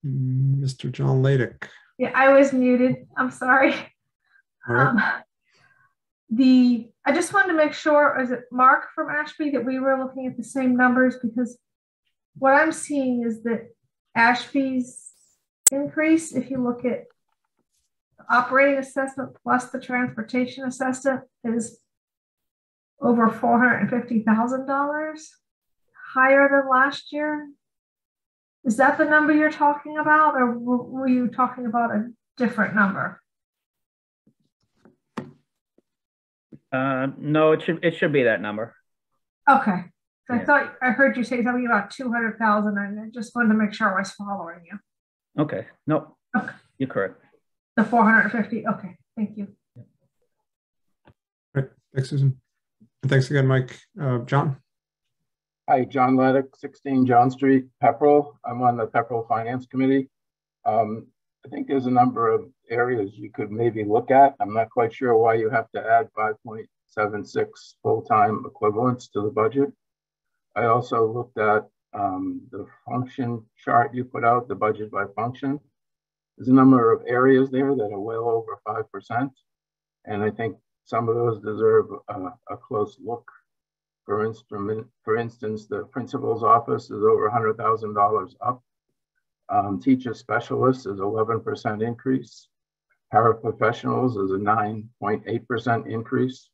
Speaker 1: Mr. John Ladek.
Speaker 6: Yeah, I was muted. I'm sorry.
Speaker 1: All right.
Speaker 6: I just wanted to make sure, is it Mark from Ashby, that we were looking at the same numbers? Because what I'm seeing is that Ashby's increase. If you look at the operating assessment plus the transportation assessment is over $450,000 higher than last year. Is that the number you're talking about, or were you talking about a different number?
Speaker 9: No, it should be that number.
Speaker 6: Okay. So
Speaker 9: Yeah.
Speaker 6: I thought I heard you say something about 200,000, and I just wanted to make sure I was following you.
Speaker 9: Okay. No,
Speaker 6: Okay.
Speaker 9: you're correct.
Speaker 6: The 450. Okay. Thank you.
Speaker 1: Great. Thanks, Susan. And thanks again, Mike. John?
Speaker 10: Hi, John Leddick, 16 John Street, Pepperell. I'm on the Pepperell Finance Committee. I think there's a number of areas you could maybe look at. I'm not quite sure why you have to add 5.76 full-time equivalents to the budget. I also looked at the function chart you put out, the budget by function. There's a number of areas there that are well over 5%. And I think some of those deserve a close look. For instance, the principal's office is over $100,000 up. Teacher specialists is 11% increase. Paraprofessionals is a 9.8% increase.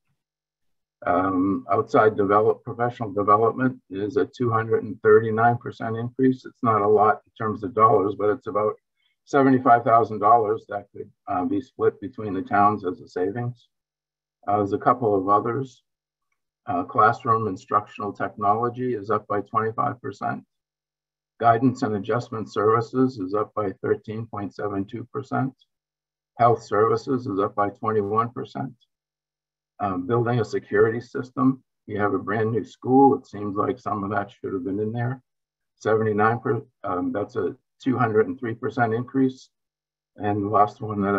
Speaker 10: Outside professional development is a 239% increase. It's not a lot in terms of dollars, but it's about $75,000 that could be split between the towns as a savings. There's a couple of others. Classroom instructional technology is up by 25%. Guidance and adjustment services is up by 13.72%. Health services is up by 21%. Building a security system. You have a brand new school. It seems like some of that should have been in there. 79%, that's a 203% increase. And the last one that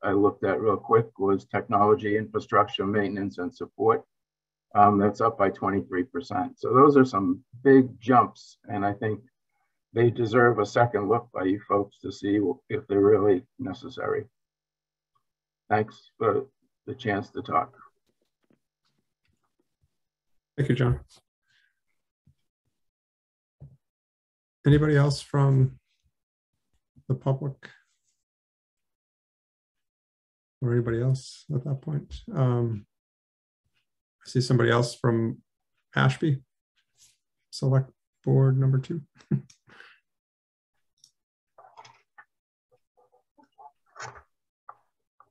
Speaker 10: I looked at real quick was technology, infrastructure, maintenance, and support. That's up by 23%. So those are some big jumps. And I think they deserve a second look by you folks to see if they're really necessary. Thanks for the chance to talk.
Speaker 1: Thank you, John. Anybody else from the public? Or anybody else at that point? I see somebody else from Ashby, Select Board number 2.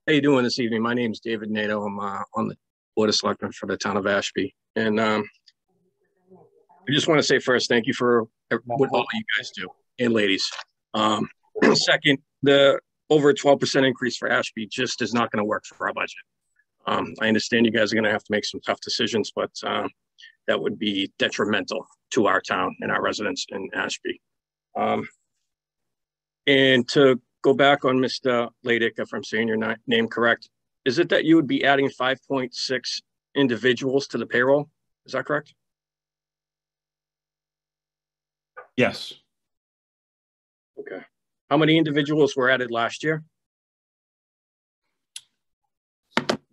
Speaker 11: How you doing this evening? My name is David Nato. I'm on the Board of Selectmen for the town of Ashby. And I just want to say first, thank you for what all you guys do, and ladies. Second, the over 12% increase for Ashby just is not going to work for our budget. I understand you guys are going to have to make some tough decisions, but that would be detrimental to our town and our residents in Ashby. And to go back on Mr. Laddick, if I'm saying your name correct, is it that you would be adding 5.6 individuals to the payroll? Is that correct?
Speaker 5: Yes.
Speaker 11: Okay. How many individuals were added last year?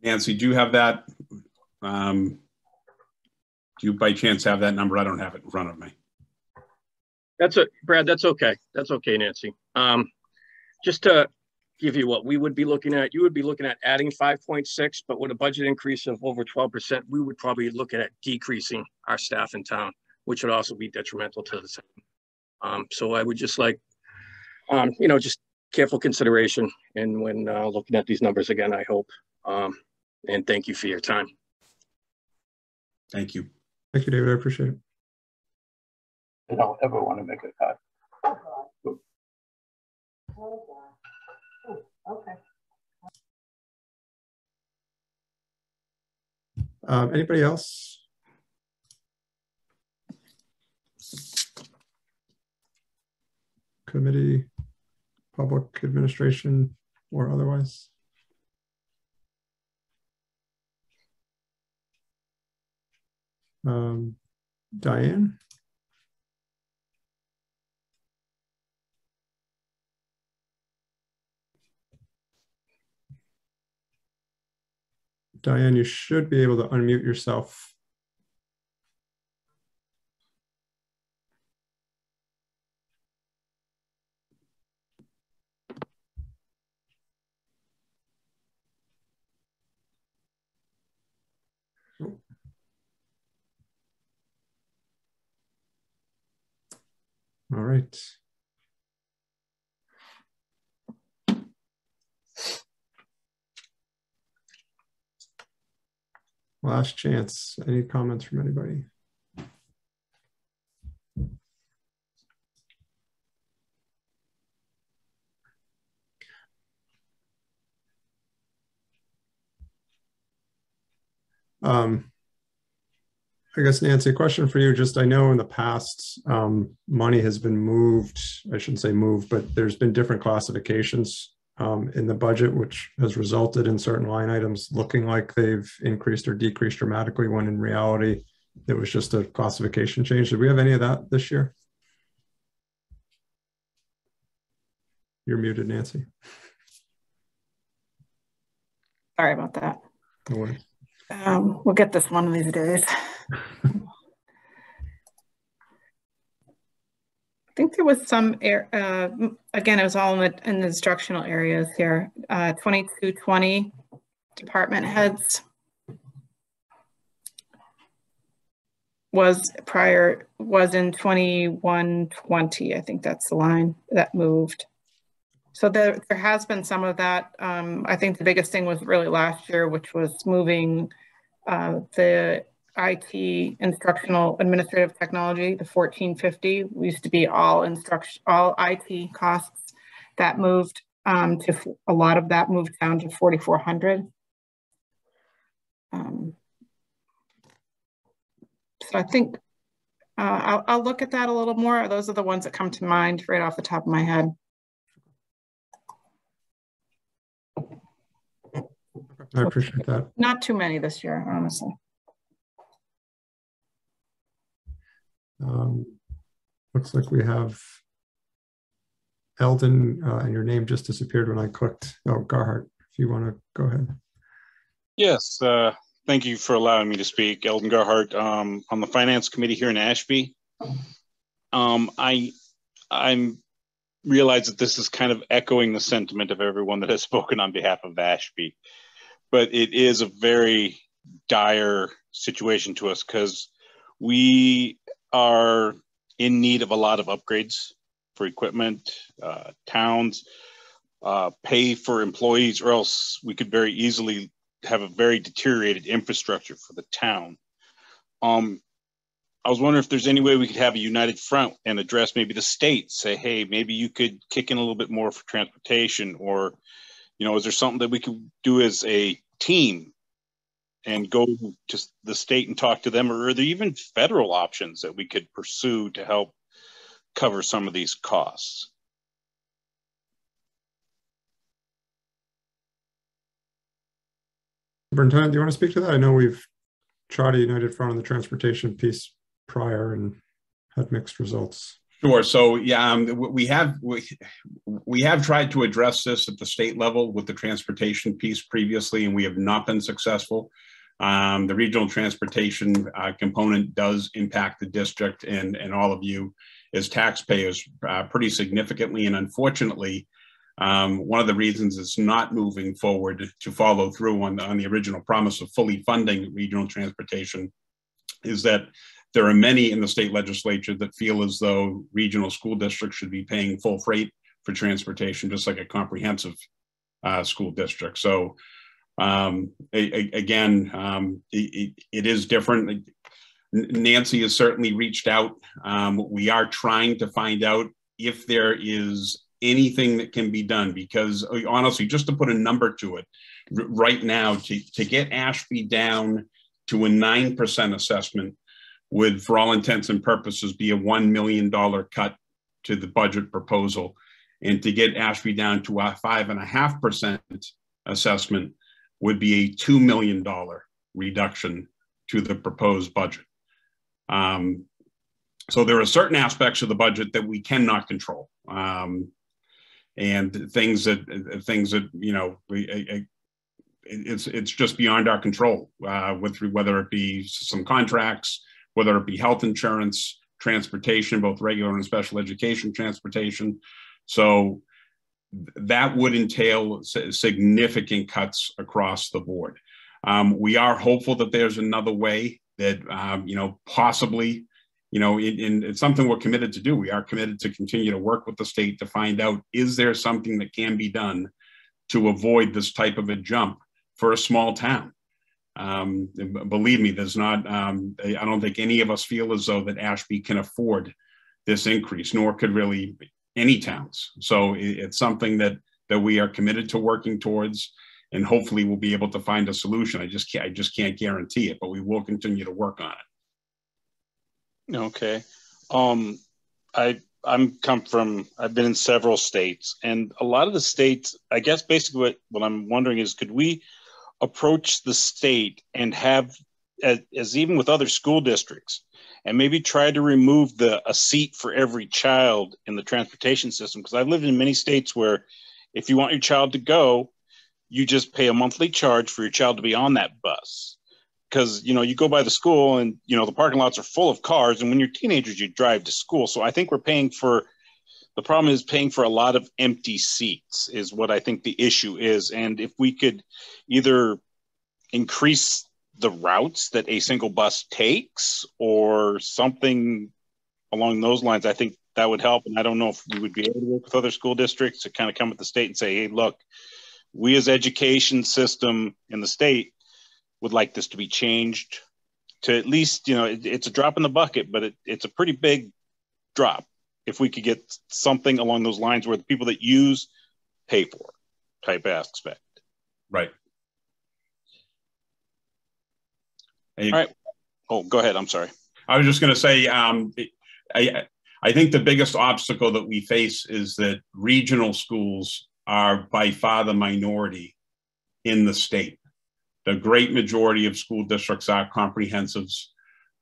Speaker 5: Nancy, do you have that? Do you by chance have that number? I don't have it in front of me.
Speaker 11: Brad, that's okay. That's okay, Nancy. Just to give you what we would be looking at, you would be looking at adding 5.6, but with a budget increase of over 12%, we would probably look at decreasing our staff in town, which would also be detrimental to the town. So I would just like, just careful consideration. And when looking at these numbers again, I hope. And thank you for your time.
Speaker 5: Thank you.
Speaker 1: Thank you, David. I appreciate it.
Speaker 10: I don't ever want to make a cut.
Speaker 7: Okay.
Speaker 1: Anybody else? Committee, public administration, or otherwise? Diane? Diane, you should be able to unmute yourself. All right. Last chance. Any comments from anybody? I guess, Nancy, a question for you. Just, I know in the past, money has been moved, I shouldn't say moved, but there's been different classifications in the budget, which has resulted in certain line items looking like they've increased or decreased dramatically, when in reality, it was just a classification change. Did we have any of that this year? You're muted, Nancy.
Speaker 2: Sorry about that.
Speaker 1: No worries.
Speaker 2: We'll get this one of these days. I think there was some again, it was all in the instructional areas here. 2220 department heads was in 2120. I think that's the line that moved. So there has been some of that. I think the biggest thing was really last year, which was moving the IT, instructional administrative technology, the 1450. We used to be all IT costs. That moved to a lot of that moved down to 4,400. So I think I'll look at that a little more. Those are the ones that come to mind right off the top of my head.
Speaker 1: I appreciate that.
Speaker 2: Not too many this year, honestly.
Speaker 1: Looks like we have Eldon, and your name just disappeared when I clicked. Oh, Garhart, if you want to go ahead.
Speaker 12: Yes, thank you for allowing me to speak. Eldon Garhart, on the Finance Committee here in Ashby. I realize that this is kind of echoing the sentiment of everyone that has spoken on behalf of Ashby, but it is a very dire situation to us because we are in need of a lot of upgrades for equipment, towns, pay for employees, or else we could very easily have a very deteriorated infrastructure for the town. I was wondering if there's any way we could have a united front and address maybe the state, say, hey, maybe you could kick in a little bit more for transportation, or, you know, is there something that we could do as a team and go to the state and talk to them, or are there even federal options that we could pursue to help cover some of these costs?
Speaker 1: Superintendent, do you want to speak to that? I know we've tried a united front on the transportation piece prior and had mixed results.
Speaker 5: Sure. So yeah, we have tried to address this at the state level with the transportation piece previously, and we have not been successful. The regional transportation component does impact the district and all of you as taxpayers pretty significantly. And unfortunately, one of the reasons it's not moving forward to follow through on the original promise of fully funding regional transportation is that there are many in the state legislature that feel as though regional school districts should be paying full freight for transportation, just like a comprehensive school district. So again, it is different. Nancy has certainly reached out. We are trying to find out if there is anything that can be done, because honestly, just to put a number to it, right now, to get Ashby down to a 9% assessment would, for all intents and purposes, be a $1 million cut to the budget proposal. And to get Ashby down to a 5.5% assessment would be a $2 million reduction to the proposed budget. So there are certain aspects of the budget that we cannot control. And things that you know, it's just beyond our control, whether it be some contracts, whether it be health insurance, transportation, both regular and special education transportation. So that would entail significant cuts across the board. We are hopeful that there's another way that, you know, possibly, you know, it's something we're committed to do. We are committed to continue to work with the state to find out, is there something that can be done to avoid this type of a jump for a small town? Believe me, there's not, I don't think any of us feel as though that Ashby can afford this increase, nor could really any towns. So it's something that we are committed to working towards, and hopefully we'll be able to find a solution. I just can't guarantee it, but we will continue to work on it.
Speaker 12: Okay. I've been in several states, and a lot of the states, I guess basically what I'm wondering is, could we approach the state and have, as even with other school districts, and maybe try to remove a seat for every child in the transportation system? Because I've lived in many states where if you want your child to go, you just pay a monthly charge for your child to be on that bus. Because, you know, you go by the school and, you know, the parking lots are full of cars. And when you're teenagers, you drive to school. So I think the problem is paying for a lot of empty seats is what I think the issue is. And if we could either increase the routes that a single bus takes or something along those lines, I think that would help. And I don't know if we would be able to work with other school districts to kind of come with the state and say, hey, look, we as education system in the state would like this to be changed to at least, you know, it's a drop in the bucket, but it's a pretty big drop if we could get something along those lines where the people that use pay for type aspect.
Speaker 5: Right.
Speaker 12: All right. Oh, go ahead. I'm sorry.
Speaker 5: I was just going to say, I think the biggest obstacle that we face is that regional schools are by far the minority in the state. The great majority of school districts are comprehensives,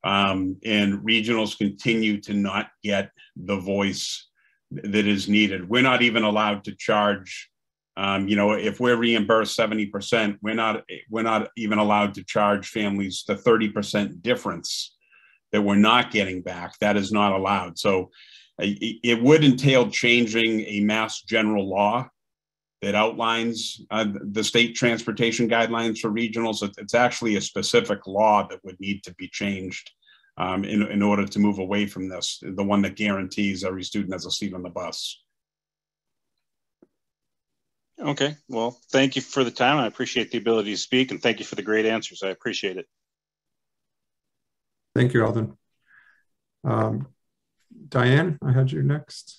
Speaker 5: and regionals continue to not get the voice that is needed. We're not even allowed to charge, you know, if we're reimbursed 70%, we're not even allowed to charge families the 30% difference that we're not getting back. That is not allowed. So it would entail changing a mass general law that outlines the state transportation guidelines for regionals. It's actually a specific law that would need to be changed in order to move away from this, the one that guarantees every student has a seat on the bus.
Speaker 12: Okay, well, thank you for the time. I appreciate the ability to speak, and thank you for the great answers. I appreciate it.
Speaker 1: Thank you, Alden. Diane, I had you next.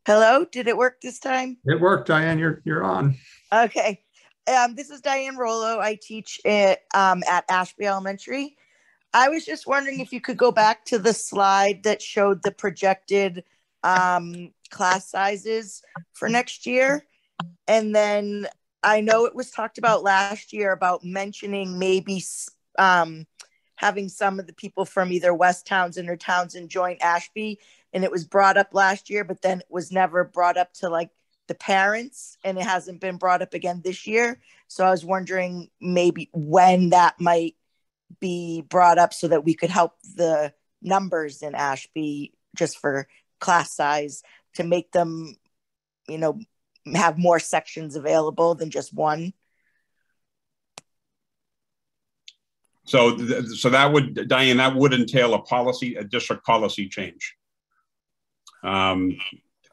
Speaker 13: Hello, did it work this time?
Speaker 1: It worked, Diane, you're on.
Speaker 13: Okay, this is Diane Rollo. I teach at Ashby Elementary. I was just wondering if you could go back to the slide that showed the projected class sizes for next year. And then I know it was talked about last year about mentioning maybe having some of the people from either West Townsend or Townsend join Ashby. And it was brought up last year, but then it was never brought up to like the parents, and it hasn't been brought up again this year. So I was wondering maybe when that might be brought up so that we could help the numbers in Ashby just for class size to make them, you know, have more sections available than just one.
Speaker 5: So that would, Diane, that would entail a district policy change.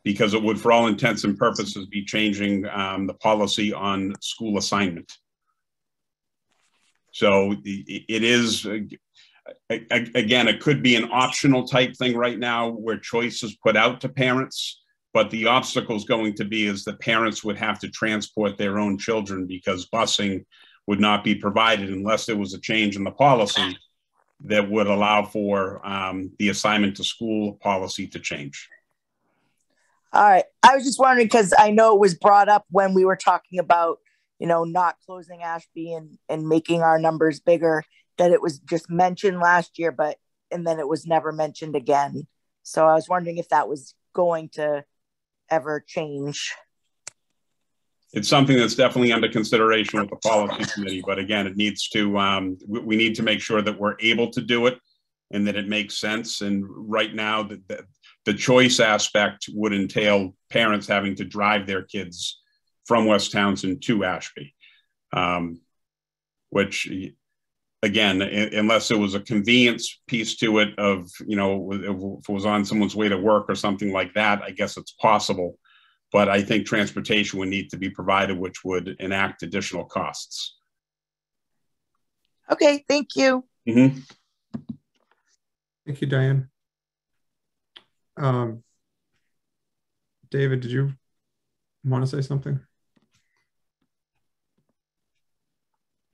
Speaker 5: Because it would, for all intents and purposes, be changing the policy on school assignment. So it is, again, it could be an optional type thing right now where choice is put out to parents, but the obstacle is going to be is that parents would have to transport their own children because busing would not be provided unless there was a change in the policy that would allow for the assignment to school policy to change.
Speaker 13: All right. I was just wondering because I know it was brought up when we were talking about, you know, not closing Ashby and making our numbers bigger, that it was just mentioned last year, and then it was never mentioned again. So I was wondering if that was going to ever change.
Speaker 5: It's something that's definitely under consideration with the policy committee, but again, it needs to, we need to make sure that we're able to do it and that it makes sense. And right now, the choice aspect would entail parents having to drive their kids from West Townsend to Ashby, which again, unless there was a convenience piece to it of, you know, if it was on someone's way to work or something like that, I guess it's possible. But I think transportation would need to be provided, which would enact additional costs.
Speaker 13: Okay, thank you.
Speaker 5: Mm-hmm.
Speaker 1: Thank you, Diane. David, did you want to say something?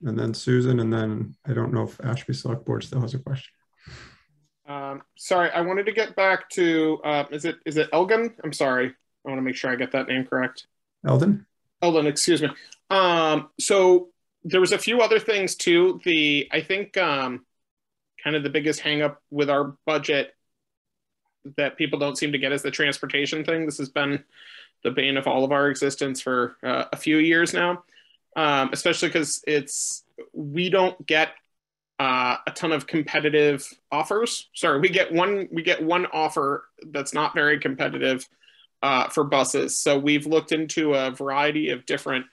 Speaker 1: And then Susan, and then I don't know if Ashby Select Board still has a question.
Speaker 14: Sorry, I wanted to get back to, is it Elgin? I'm sorry. I want to make sure I get that name correct.
Speaker 1: Eldon?
Speaker 14: Eldon, excuse me. So there was a few other things too. I think kind of the biggest hang up with our budget that people don't seem to get is the transportation thing. This has been the bane of all of our existence for a few years now. Especially because we don't get a ton of competitive offers. Sorry, we get one offer that's not very competitive for buses. So we've looked into a variety of different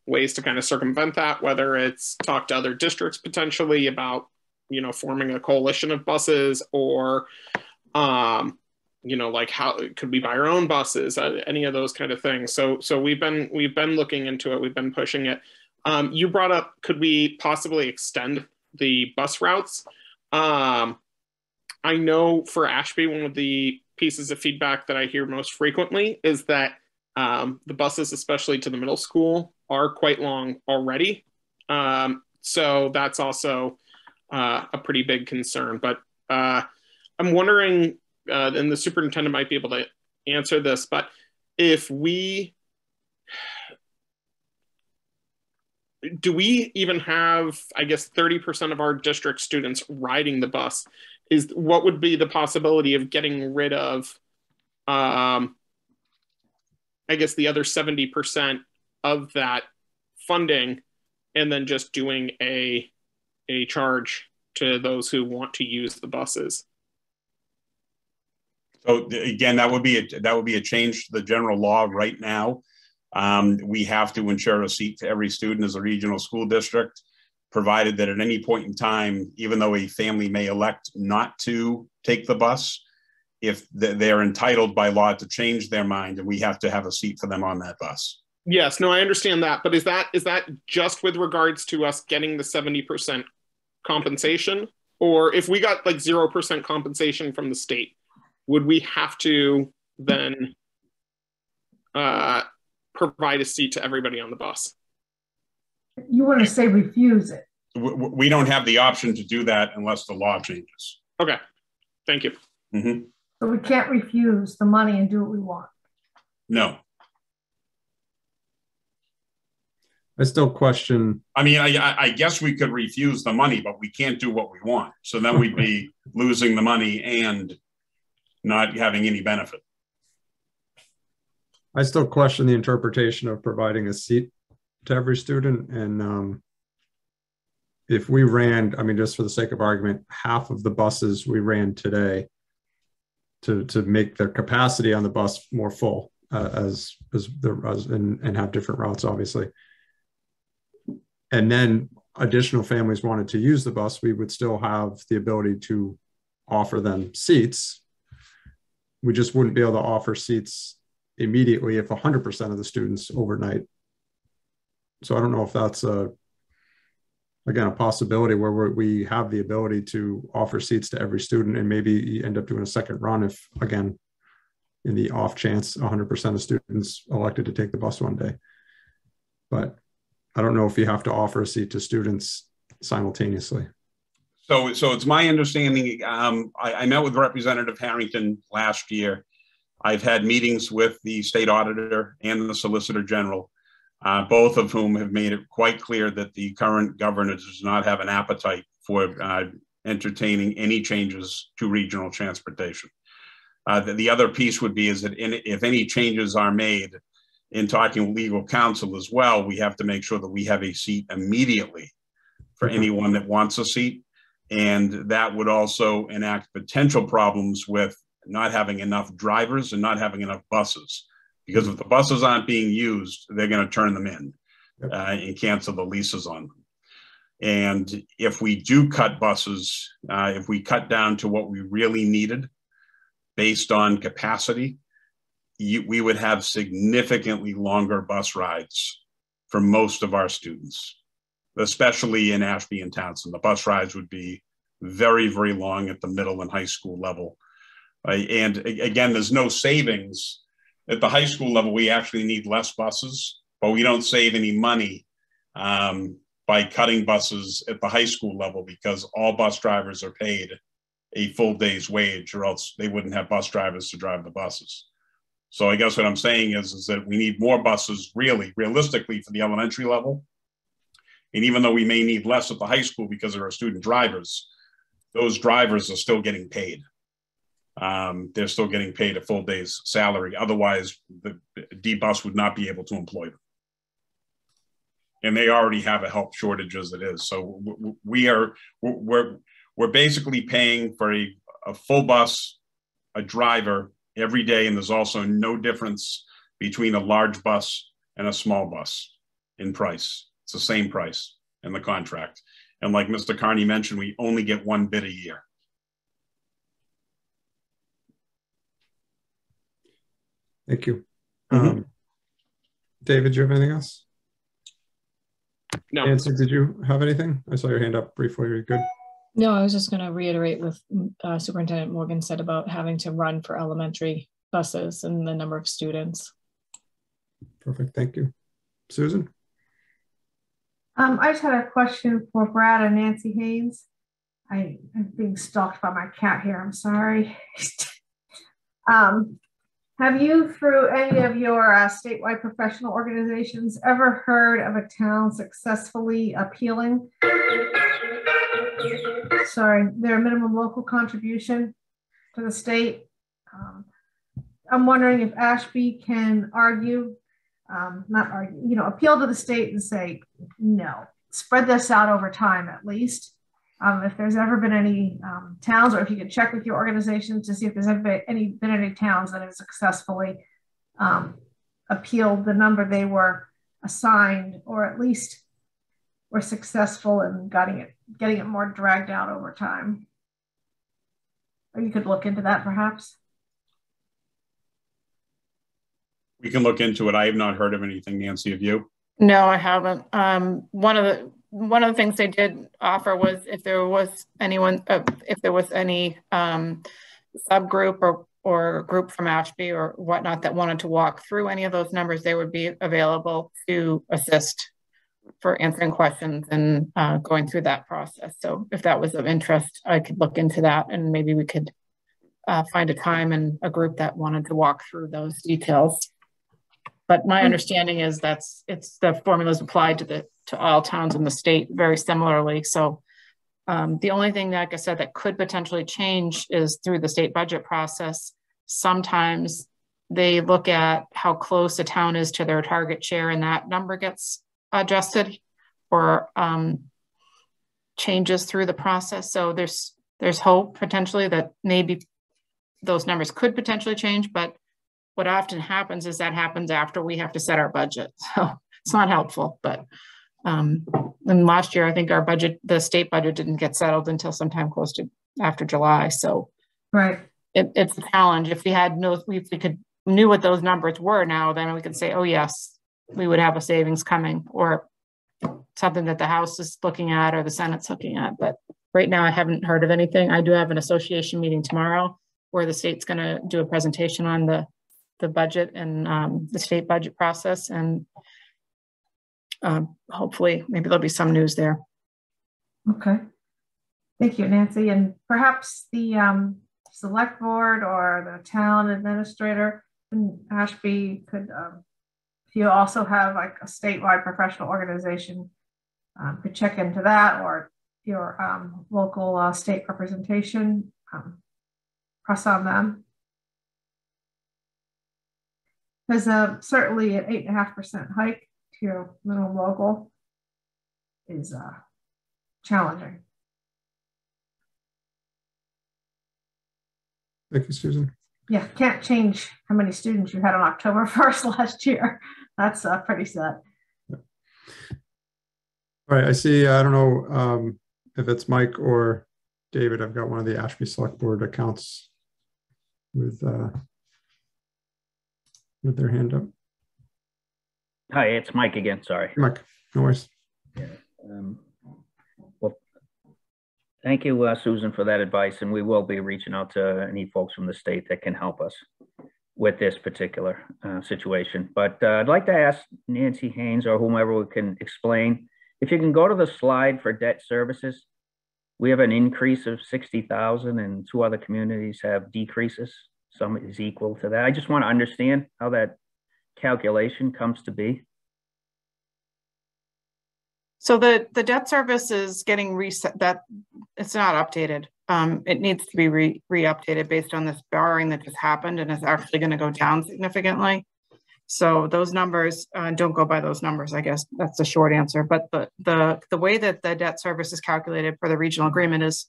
Speaker 14: ways to kind of circumvent that, whether it's talk to other districts potentially about, you know, forming a coalition of buses, or you know, like how could we buy our own buses, any of those kind of things. So we've been looking into it. We've been pushing it. You brought up, could we possibly extend the bus routes? I know for Ashby, one of the pieces of feedback that I hear most frequently is that the buses, especially to the middle school, are quite long already. So that's also a pretty big concern. But I'm wondering, and the superintendent might be able to answer this, but if do we even have, I guess, 30% of our district students riding the bus? What would be the possibility of getting rid of, I guess, the other 70% of that funding, and then just doing a charge to those who want to use the buses?
Speaker 5: So again, that would be a change to the general law right now. We have to ensure a seat to every student as a regional school district, provided that at any point in time, even though a family may elect not to take the bus, if they're entitled by law to change their mind, and we have to have a seat for them on that bus.
Speaker 14: Yes, no, I understand that, but is that just with regards to us getting the 70% compensation? Or if we got like 0% compensation from the state, would we have to then provide a seat to everybody on the bus?
Speaker 6: You want to say refuse it?
Speaker 5: We don't have the option to do that unless the law changes.
Speaker 14: Okay, thank you.
Speaker 5: Mm-hmm.
Speaker 6: So we can't refuse the money and do what we want?
Speaker 5: No.
Speaker 1: I still question.
Speaker 5: I mean, I guess we could refuse the money, but we can't do what we want. So then we'd be losing the money and not having any benefit.
Speaker 1: I still question the interpretation of providing a seat to every student. And if we ran, I mean, just for the sake of argument, half of the buses we ran today to make their capacity on the bus more full and have different routes, obviously. And then additional families wanted to use the bus, we would still have the ability to offer them seats. We just wouldn't be able to offer seats immediately if 100% of the students overnight. So I don't know if that's again, a possibility where we have the ability to offer seats to every student, and maybe you end up doing a second run if, again, in the off chance 100% of students elected to take the bus one day. But I don't know if you have to offer a seat to students simultaneously.
Speaker 5: So it's my understanding, I met with Representative Harrington last year. I've had meetings with the state auditor and the solicitor general, both of whom have made it quite clear that the current governor does not have an appetite for entertaining any changes to regional transportation. The other piece would be is that if any changes are made, in talking with legal counsel as well, we have to make sure that we have a seat immediately for anyone that wants a seat. And that would also enact potential problems with not having enough drivers and not having enough buses. Because if the buses aren't being used, they're going to turn them in and cancel the leases on them. And if we do cut buses, if we cut down to what we really needed based on capacity, we would have significantly longer bus rides for most of our students, especially in Ashby and Townsend. The bus rides would be very, very long at the middle and high school level. And again, there's no savings. At the high school level, we actually need less buses, but we don't save any money by cutting buses at the high school level, because all bus drivers are paid a full day's wage, or else they wouldn't have bus drivers to drive the buses. So I guess what I'm saying is that we need more buses realistically for the elementary level. And even though we may need less at the high school because there are student drivers, those drivers are still getting paid. They're still getting paid a full day's salary. Otherwise, the D-Bus would not be able to employ them. And they already have a help shortage as it is. So we're basically paying for a full bus, a driver every day. And there's also no difference between a large bus and a small bus in price. It's the same price in the contract. And like Mr. Carney mentioned, we only get one bid a year.
Speaker 1: Thank you. David, do you have anything else?
Speaker 14: No.
Speaker 1: Nancy, did you have anything? I saw your hand up briefly. Are you good?
Speaker 4: No, I was just going to reiterate what Superintendent Morgan said about having to run for elementary buses and the number of students.
Speaker 1: Perfect. Thank you. Susan?
Speaker 6: I just had a question for Brad and Nancy Haynes. I'm being stalked by my cat here. I'm sorry. Have you, through any of your statewide professional organizations, ever heard of a town successfully appealing their minimum local contribution to the state? I'm wondering if Ashby can appeal to the state and say, no, spread this out over time at least. If there's ever been any towns, or if you could check with your organizations to see if there's ever been any towns that have successfully appealed the number they were assigned, or at least were successful in getting it more dragged out over time. Or you could look into that perhaps.
Speaker 5: We can look into it. I have not heard of anything. Nancy, have you?
Speaker 2: No, I haven't. One of the things they did offer was if there was any subgroup or group from Ashby or whatnot that wanted to walk through any of those numbers, they would be available to assist for answering questions and going through that process. So if that was of interest, I could look into that, and maybe we could find a time and a group that wanted to walk through those details. But my understanding is it's the formulas applied to all towns in the state very similarly. So the only thing, like I said, that could potentially change is through the state budget process. Sometimes they look at how close a town is to their target share, and that number gets adjusted or changes through the process. So there's hope potentially that maybe those numbers could potentially change, but what often happens is that happens after we have to set our budget. So it's not helpful, but and last year, I think our budget, the state budget, didn't get settled until sometime close to after July. So
Speaker 6: right,
Speaker 2: it's a challenge. If we knew what those numbers were now, then we could say, oh yes, we would have a savings coming, or something that the House is looking at or the Senate's looking at. But right now, I haven't heard of anything. I do have an association meeting tomorrow where the state's going to do a presentation on the budget and the state budget process, and hopefully maybe there'll be some news there.
Speaker 6: Okay, thank you, Nancy. And perhaps the select board or the town administrator in Ashby could, if you also have like a statewide professional organization, could check into that, or your local state representation, press on them. Because certainly an 8.5% hike to your minimum local is challenging.
Speaker 1: Thank you, Susan.
Speaker 6: Yeah, can't change how many students you had on October 1st last year. That's pretty sad.
Speaker 1: All All right, I see, I don't know if it's Mike or David. I've got one of the Ashby Select Board accounts with their hand up.
Speaker 9: Hi, it's Mike again, sorry.
Speaker 1: Hey, Mike, no worries.
Speaker 9: Yeah. Well, thank you, Susan, for that advice, and we will be reaching out to any folks from the state that can help us with this particular situation. But I'd like to ask Nancy Haynes or whomever can explain, if you can go to the slide for debt services. We have an increase of 60,000 and 2 other communities have decreases. Some is equal to that. I just want to understand how that calculation comes to be.
Speaker 2: So the debt service is getting reset, that it's not updated. It needs to be re-updated based on this borrowing that just happened, and it's actually going to go down significantly. So those numbers don't go by those numbers, I guess that's the short answer. But the way that the debt service is calculated for the regional agreement is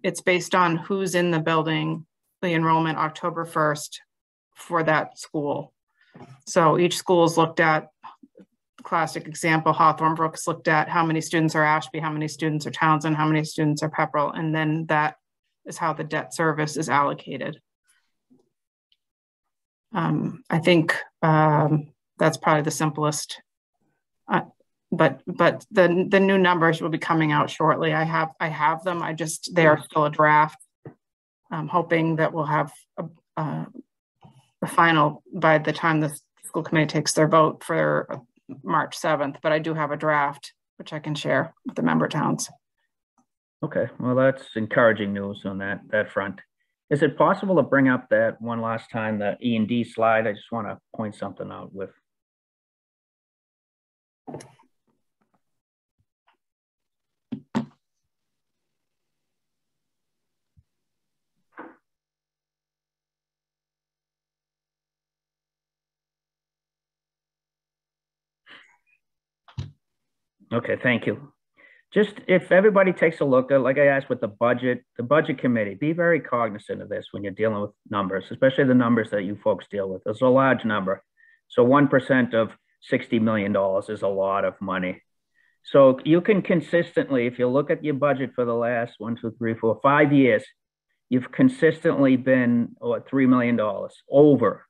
Speaker 2: it's based on who's in the building, the enrollment October 1st for that school. So each school is looked at. Classic example, Hawthornbrook's looked at how many students are Ashby, how many students are Townsend, how many students are Pepperell, and then that is how the debt service is allocated. I think that's probably the simplest, but the new numbers will be coming out shortly. I have them. They are still a draft. I'm hoping that we'll have a final by the time the school committee takes their vote for March 7th, but I do have a draft which I can share with the member towns.
Speaker 9: Okay, well, that's encouraging news on that front. Is it possible to bring up that one last time, the E&D slide? I just want to point something out with. Okay, thank you. Just if everybody takes a look at, like I asked with the budget committee, be very cognizant of this when you're dealing with numbers, especially the numbers that you folks deal with. It's a large number. So 1% of $60 million is a lot of money. So you can consistently, if you look at your budget for the last 1, 2, 3, 4, 5 years, you've consistently been $3 million over.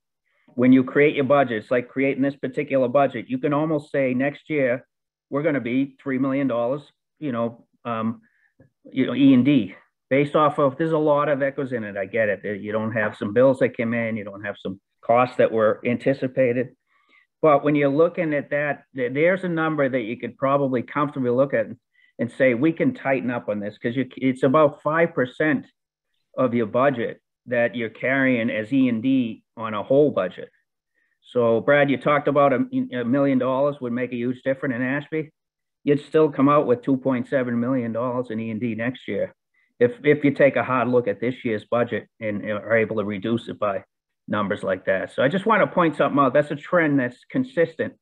Speaker 9: When you create your budget, it's like creating this particular budget. You can almost say next year, we're going to be $3 million, E&D based off of, there's a lot of that goes in it. I get it. You don't have some bills that came in. You don't have some costs that were anticipated. But when you're looking at that, there's a number that you could probably comfortably look at and say, we can tighten up on this because it's about 5% of your budget that you're carrying as E&D on a whole budget. So Brad, you talked about $1 million would make a huge difference in Ashby. You'd still come out with $2.7 million in E&D next year. If you take a hard look at this year's budget and are able to reduce it by numbers like that. So I just want to point something out. That's a trend that's consistent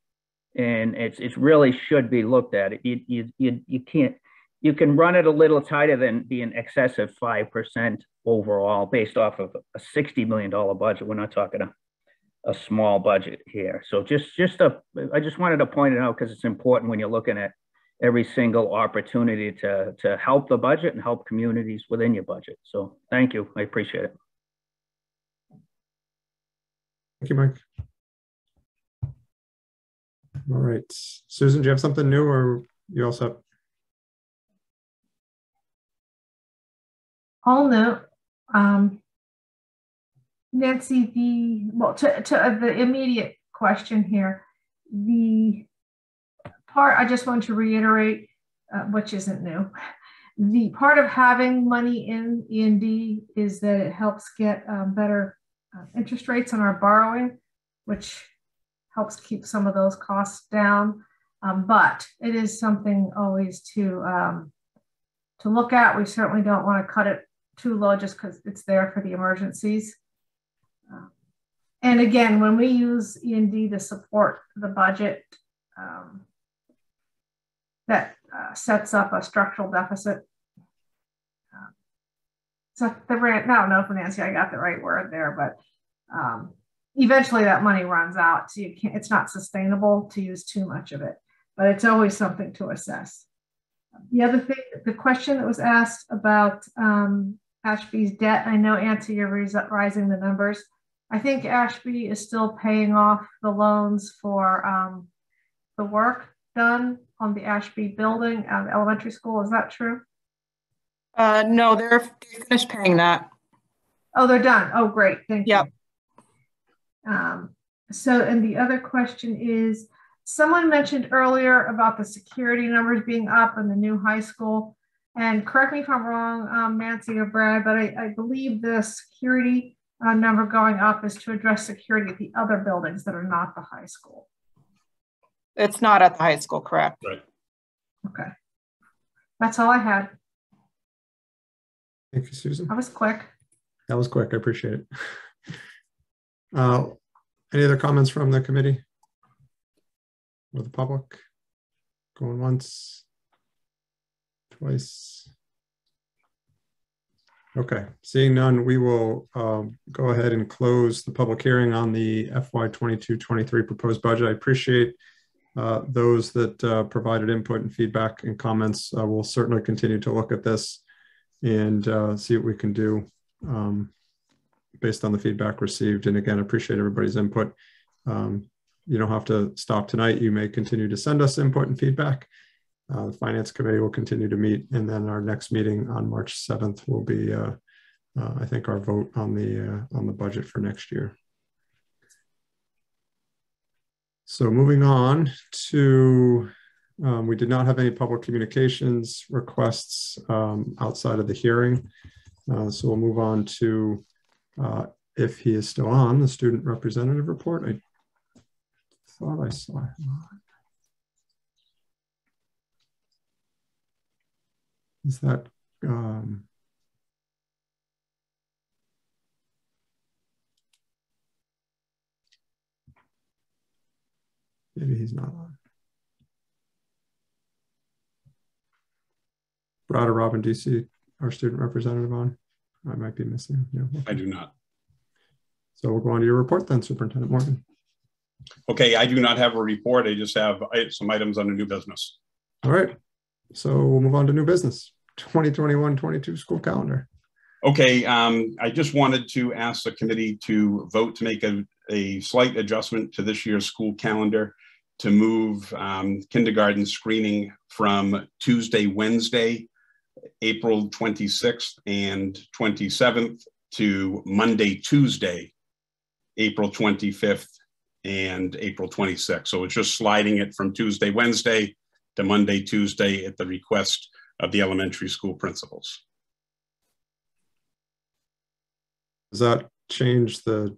Speaker 9: and it really should be looked at. You can run it a little tighter than be an excess of 5% overall based off of a $60 million budget. We're not talking a small budget here. So I just wanted to point it out because it's important when you're looking at every single opportunity to help the budget and help communities within your budget. So thank you. I appreciate it.
Speaker 1: Thank you, Mike. All right. Susan, do you have something new or you all set?
Speaker 6: All new. Nancy, to the immediate question here, the part I just want to reiterate, which isn't new, the part of having money in E&D is that it helps get better interest rates on our borrowing, which helps keep some of those costs down. But it is something always to look at. We certainly don't want to cut it too low just because it's there for the emergencies. And again, when we use E&D to support the budget, that sets up a structural deficit. So I don't know if Nancy, I got the right word there, but eventually that money runs out. So it's not sustainable to use too much of it. but it's always something to assess. The other thing, the question that was asked about Ashby's debt, I know, Nancy, you're rising the numbers. I think Ashby is still paying off the loans for the work done on the Ashby building at the elementary school. Is that true?
Speaker 2: No, they're finished paying that.
Speaker 6: Oh, they're done. Oh, great. Thank
Speaker 2: you.
Speaker 6: So, and the other question is, someone mentioned earlier about the security numbers being up in the new high school. And correct me if I'm wrong, Nancy or Brad, but I believe the security number going up is to address security at the other buildings that are not the high school.
Speaker 2: It's not at the high school, correct?
Speaker 5: Right.
Speaker 6: Okay. That's all I had.
Speaker 1: Thank you, Susan.
Speaker 6: That was quick.
Speaker 1: That was quick. I appreciate it. Any other comments from the committee or the public? Going once, twice. Okay, seeing none, we will go ahead and close the public hearing on the FY 22-23 proposed budget. I appreciate those that provided input and feedback and comments. We'll certainly continue to look at this and see what we can do based on the feedback received. And again, appreciate everybody's input. You don't have to stop tonight. You may continue to send us input and feedback. The Finance Committee will continue to meet, and then our next meeting on March 7th will be, I think, our vote on the budget for next year. So moving on to, we did not have any public communications requests outside of the hearing. So we'll move on to, if he is still on, the student representative report. I thought I saw him on. Is that, maybe he's not on. Brad or Robin, do you see our student representative on? I might be missing. Yeah, okay.
Speaker 5: I do not.
Speaker 1: So we'll go on to your report then, Superintendent Morgan.
Speaker 5: Okay, I do not have a report. I just have some items under new business.
Speaker 1: All right. So we'll move on to new business. 2021-22 school calendar.
Speaker 5: Okay, I just wanted to ask the committee to vote to make a slight adjustment to this year's school calendar to move kindergarten screening from Tuesday, Wednesday, April 26th and 27th to Monday, Tuesday, April 25th and April 26th. So it's just sliding it from Tuesday, Wednesday to Monday, Tuesday at the request of the elementary school principals.
Speaker 1: Does that change the,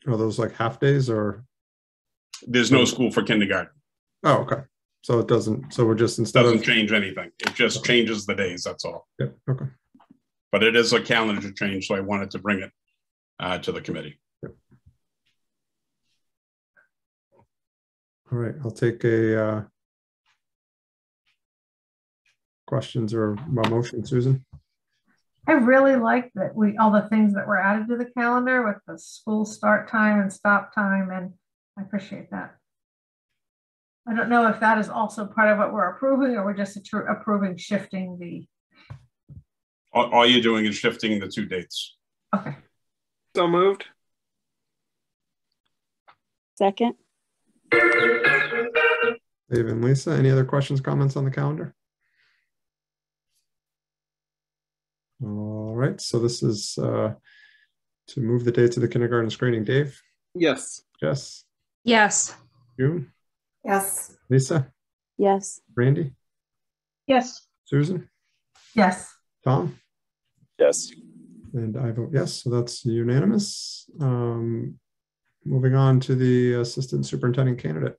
Speaker 1: are those like half days or?
Speaker 5: There's no school for kindergarten.
Speaker 1: Oh, okay. So it doesn't, so we're just instead
Speaker 5: doesn't
Speaker 1: of
Speaker 5: change anything. It just changes the days, that's all.
Speaker 1: Yep, okay.
Speaker 5: But it is a calendar change, so I wanted to bring it to the committee.
Speaker 1: Yep. All right, I'll take a questions or a motion, Susan.
Speaker 6: I really like that all the things that were added to the calendar with the school start time and stop time, and I appreciate that. I don't know if that is also part of what we're approving, or we're just approving shifting the.
Speaker 5: All you're doing is shifting the two dates.
Speaker 6: Okay.
Speaker 14: So moved.
Speaker 3: Second.
Speaker 1: Dave and Lisa, any other questions, comments on the calendar? All right, so this is to move the dates of the kindergarten screening. Dave?
Speaker 14: Yes.
Speaker 1: Jess?
Speaker 15: Yes.
Speaker 1: June?
Speaker 7: Yes.
Speaker 1: Lisa?
Speaker 3: Yes.
Speaker 1: Randy?
Speaker 8: Yes.
Speaker 1: Susan?
Speaker 6: Yes.
Speaker 1: Tom?
Speaker 11: Yes.
Speaker 1: And I vote yes, so that's unanimous. Moving on to the assistant superintendent candidate.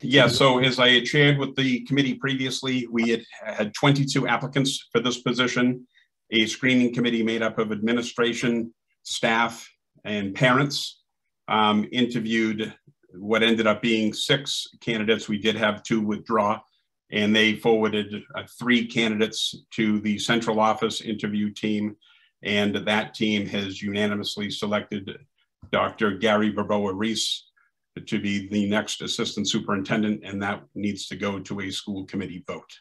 Speaker 5: Yeah, so as I had shared with the committee previously, we had 22 applicants for this position. A screening committee made up of administration, staff, and parents interviewed what ended up being 6 candidates. We did have 2 withdraw, and they forwarded 3 candidates to the central office interview team, and that team has unanimously selected Dr. Gary Barboa-Reese to be the next assistant superintendent, and that needs to go to a school committee vote.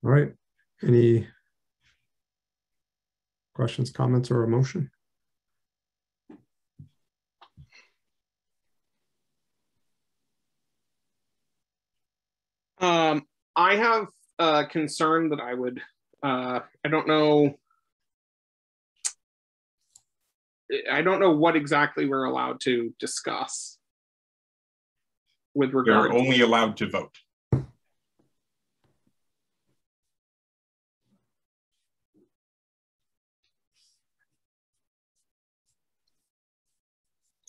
Speaker 1: All right. Any questions, comments, or a motion?
Speaker 14: I have a concern that I would, I don't know what exactly we're allowed to discuss with regard.
Speaker 5: You're only allowed to vote.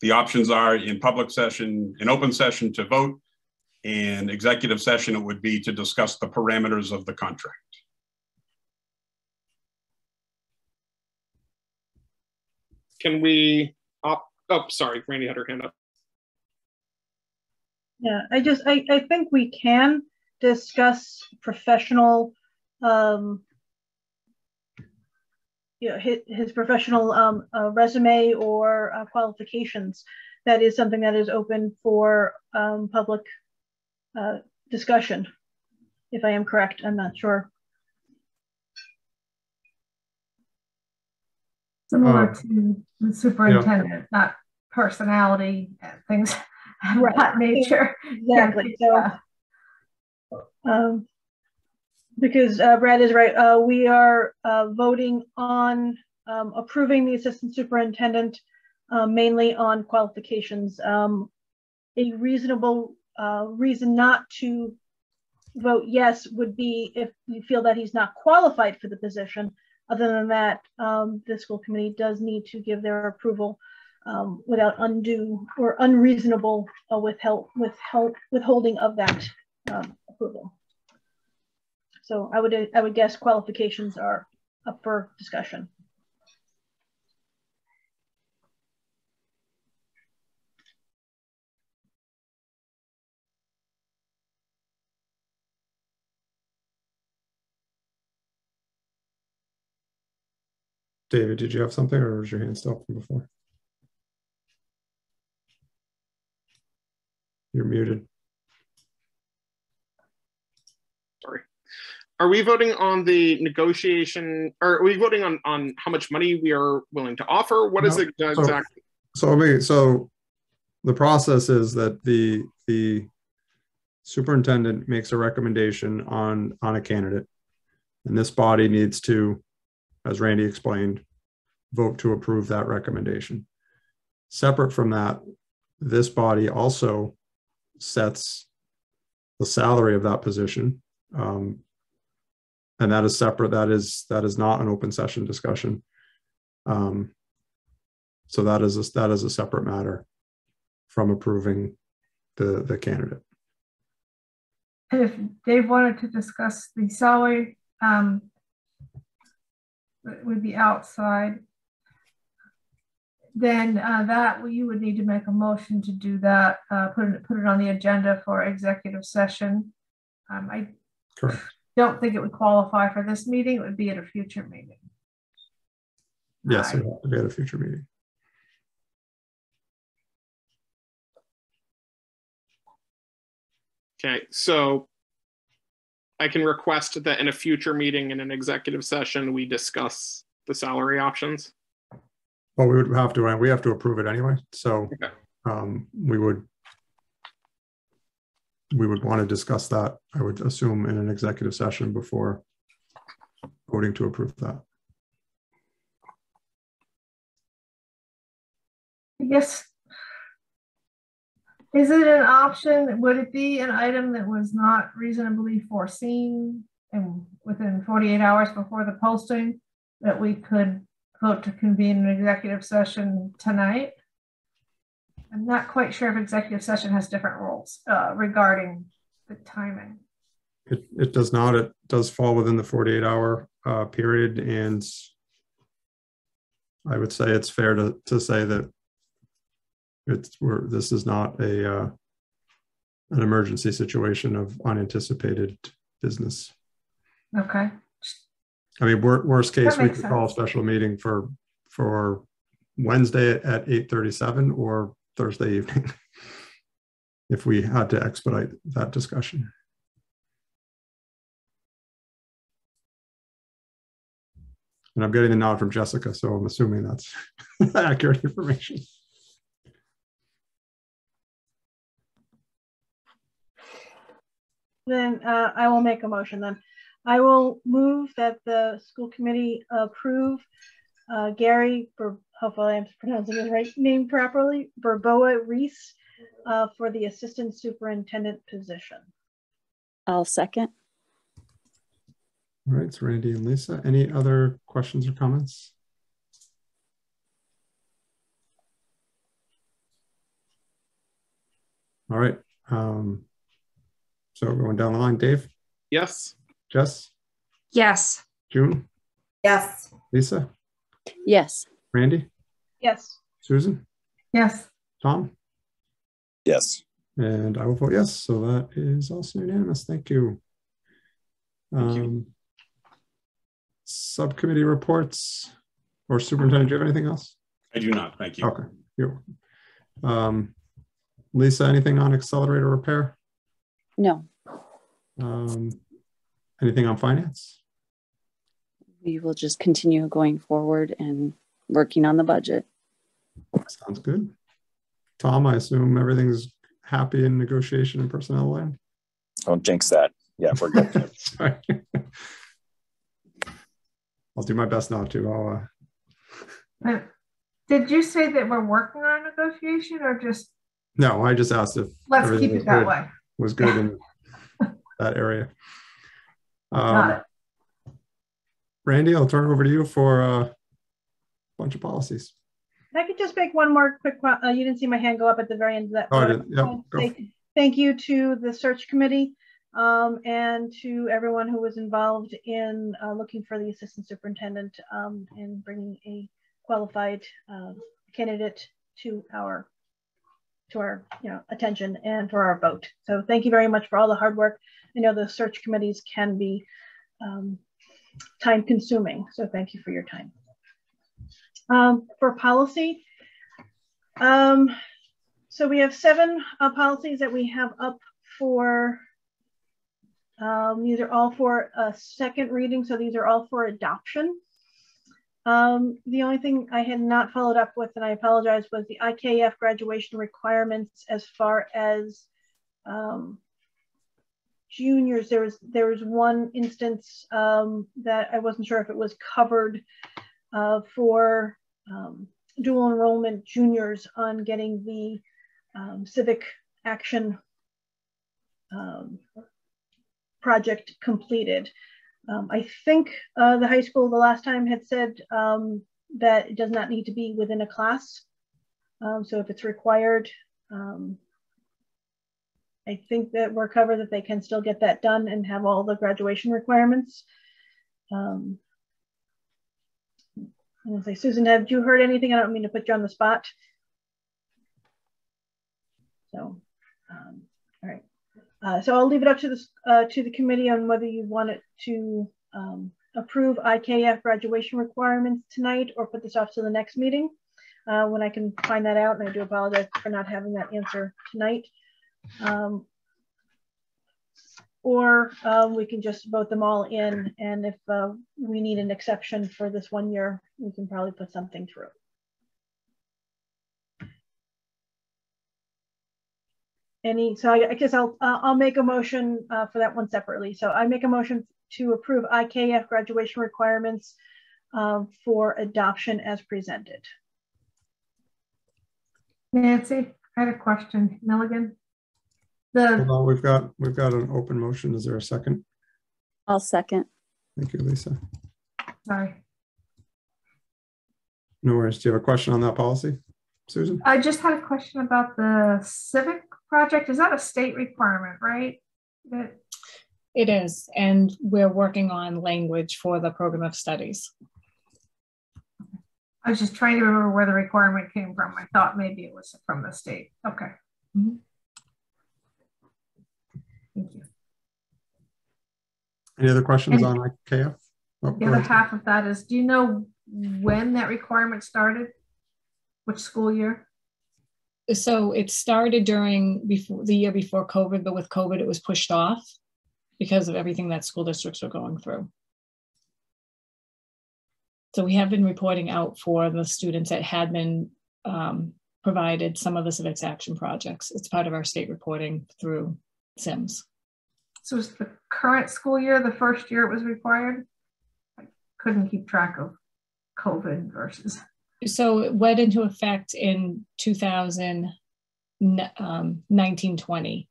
Speaker 5: The options are in public session, in open session to vote, and executive session, it would be to discuss the parameters of the contract.
Speaker 14: Can we, oh, sorry, Randy had her hand up.
Speaker 8: Yeah, I think we can discuss professional, his professional resume or qualifications. That is something that is open for public discussion, if I am correct. I'm not sure.
Speaker 6: Similar to the superintendent, not personality, things of that nature.
Speaker 8: Exactly. So, because Brad is right, we are voting on approving the assistant superintendent mainly on qualifications. A reasonable reason not to vote yes would be if you feel that he's not qualified for the position. Other than that, the school committee does need to give their approval without undue or unreasonable withholding of that approval. So I would guess qualifications are up for discussion.
Speaker 1: David, did you have something, or was your hand still up from before? You're muted.
Speaker 14: Sorry. Are we voting on the negotiation, or are we voting on how much money we are willing to offer? What is it exactly?
Speaker 1: So the process is that the superintendent makes a recommendation on a candidate, and this body needs to, as Randy explained, vote to approve that recommendation. Separate from that, this body also sets the salary of that position. And that is separate. That is not an open session discussion. So that is a separate matter from approving the candidate.
Speaker 6: And if Dave wanted to discuss the salary, it would be outside, then you would need to make a motion to do that, put it on the agenda for executive session. I
Speaker 1: Correct.
Speaker 6: don't think it would qualify for this meeting. It would be at a future meeting.
Speaker 1: Yes, it would be at a future meeting.
Speaker 14: Okay, so I can request that in a future meeting in an executive session, we discuss the salary options.
Speaker 1: Well, we have to approve it anyway. So
Speaker 14: okay.
Speaker 1: We would want to discuss that, I would assume, in an executive session before voting to approve that.
Speaker 6: I guess, is it an option? Would it be an item that was not reasonably foreseen and within 48 hours before the posting that we could vote to convene an executive session tonight? I'm not quite sure if executive session has different rules regarding the timing.
Speaker 1: It does not. It does fall within the 48-hour period, and I would say it's fair to say that this is not an emergency situation of unanticipated business.
Speaker 6: Okay.
Speaker 1: I mean, worst case,
Speaker 6: That
Speaker 1: we
Speaker 6: makes
Speaker 1: could call a
Speaker 6: sense.
Speaker 1: special meeting for Wednesday at 8:37 or Thursday evening if we had to expedite that discussion. And I'm getting the nod from Jessica, so I'm assuming that's accurate information.
Speaker 8: Then I will make a motion then. I will move that the school committee approve Gary, hopefully I'm pronouncing his right name properly, Burboa Reese for the assistant superintendent position.
Speaker 3: I'll second.
Speaker 1: All right, so Randy and Lisa, any other questions or comments? All right. So going down the line, Dave?
Speaker 14: Yes.
Speaker 1: Jess?
Speaker 15: Yes.
Speaker 1: June?
Speaker 7: Yes.
Speaker 1: Lisa?
Speaker 3: Yes.
Speaker 1: Randy?
Speaker 8: Yes.
Speaker 1: Susan?
Speaker 6: Yes.
Speaker 1: Tom?
Speaker 16: Yes.
Speaker 1: And I will vote yes. So that is also unanimous. Thank you.
Speaker 14: Thank you.
Speaker 1: Subcommittee reports or superintendent, do you have anything else?
Speaker 5: I do not. Thank you.
Speaker 1: Okay. You're, Lisa, anything on accelerator repair?
Speaker 3: No.
Speaker 1: Anything on finance?
Speaker 3: We will just continue going forward and working on the budget.
Speaker 1: Sounds good. Tom, I assume everything's happy in negotiation and personnel land?
Speaker 16: Don't jinx that. Yeah, we're good.
Speaker 1: Sorry. I'll do my best not to.
Speaker 6: Did you say that we're working on a negotiation or just?
Speaker 1: No, I just asked if
Speaker 6: Let's keep it that way.
Speaker 1: Was good in that area.
Speaker 6: Got it.
Speaker 1: Randy, I'll turn it over to you for a bunch of policies.
Speaker 8: I could just make one more quick, you didn't see my hand go up at the very end of that.
Speaker 1: Oh, I did. Yep.
Speaker 8: Thank you to the search committee and to everyone who was involved in looking for the assistant superintendent and bringing a qualified candidate to our attention and for our vote. So thank you very much for all the hard work. I know the search committees can be time consuming, so thank you for your time. For policy, so we have 7 policies that we have up for, these are all for a second reading, so these are all for adoption. The only thing I had not followed up with, and I apologize, was the IKF graduation requirements as far as juniors. There was one instance that I wasn't sure if it was covered for dual enrollment juniors on getting the civic action project completed. I think the high school the last time had said that it does not need to be within a class. So if it's required, I think that we're covered that they can still get that done and have all the graduation requirements. I'm gonna say, Susan, have you heard anything? I don't mean to put you on the spot. So, all right. So I'll leave it up to the committee on whether you want it to approve IKF graduation requirements tonight or put this off to the next meeting when I can find that out. And I do apologize for not having that answer tonight. Or we can just vote them all in, and if we need an exception for this 1 year, we can probably put something through. So I guess I'll make a motion for that one separately. So I make a motion to approve IKF graduation requirements for adoption as presented.
Speaker 6: Nancy, I had a question. Milligan.
Speaker 1: Hold on, we've got an open motion. Is there a second?
Speaker 3: I'll second.
Speaker 1: Thank you, Lisa.
Speaker 6: Sorry.
Speaker 1: No worries. Do you have a question on that policy, Susan?
Speaker 6: I just had a question about the civic project. Is that a state requirement, right?
Speaker 4: It is, and we're working on language for the program of studies.
Speaker 6: I was just trying to remember where the requirement came from. I thought maybe it was from the state. Okay. Mm-hmm. Thank you.
Speaker 1: Any other questions on IKF? Oh,
Speaker 6: The other half of that is, do you know when that requirement started? Which school year?
Speaker 4: So it started before the year before COVID, but with COVID, it was pushed off because of everything that school districts were going through. So we have been reporting out for the students that had been provided some of the civics action projects. It's part of our state reporting through SIMS.
Speaker 6: So is the current school year the first year it was required? I couldn't keep track of COVID versus.
Speaker 4: So it went into effect in 2019-20,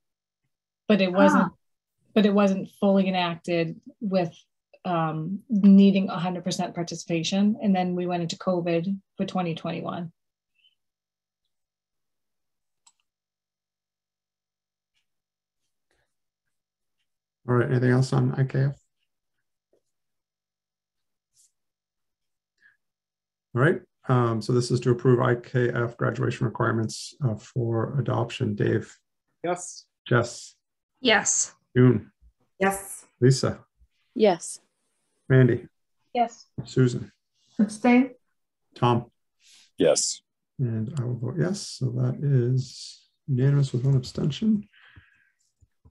Speaker 4: but it wasn't fully enacted with needing 100% participation. And then we went into COVID for 2021.
Speaker 1: All right, anything else on IKF? All right, so this is to approve IKF graduation requirements for adoption. Dave?
Speaker 14: Yes.
Speaker 1: Jess?
Speaker 2: Yes.
Speaker 1: June?
Speaker 7: Yes.
Speaker 1: Lisa?
Speaker 3: Yes.
Speaker 1: Randy?
Speaker 8: Yes.
Speaker 1: Susan?
Speaker 6: Abstain?
Speaker 1: Tom?
Speaker 16: Yes.
Speaker 1: And I will vote yes. So that is unanimous with one abstention.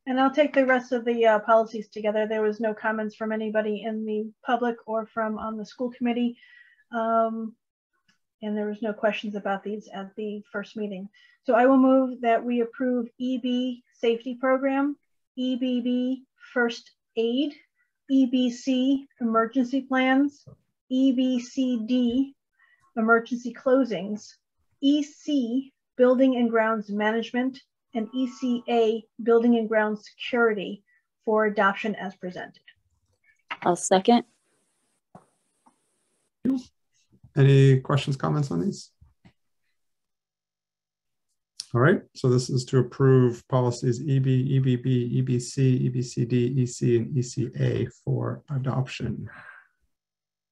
Speaker 8: And I'll take the rest of the policies together. There was no comments from anybody in the public or from on the school committee. And there was no questions about these at the first meeting. So I will move that we approve EB safety program, EBB first aid, EBC emergency plans, EBCD emergency closings, EC building and grounds management, and ECA building and grounds security for adoption as presented.
Speaker 3: I'll second.
Speaker 1: Any questions, comments on these? All right, so this is to approve policies EB, EBB, EBC, EBCD, EC, and ECA for adoption.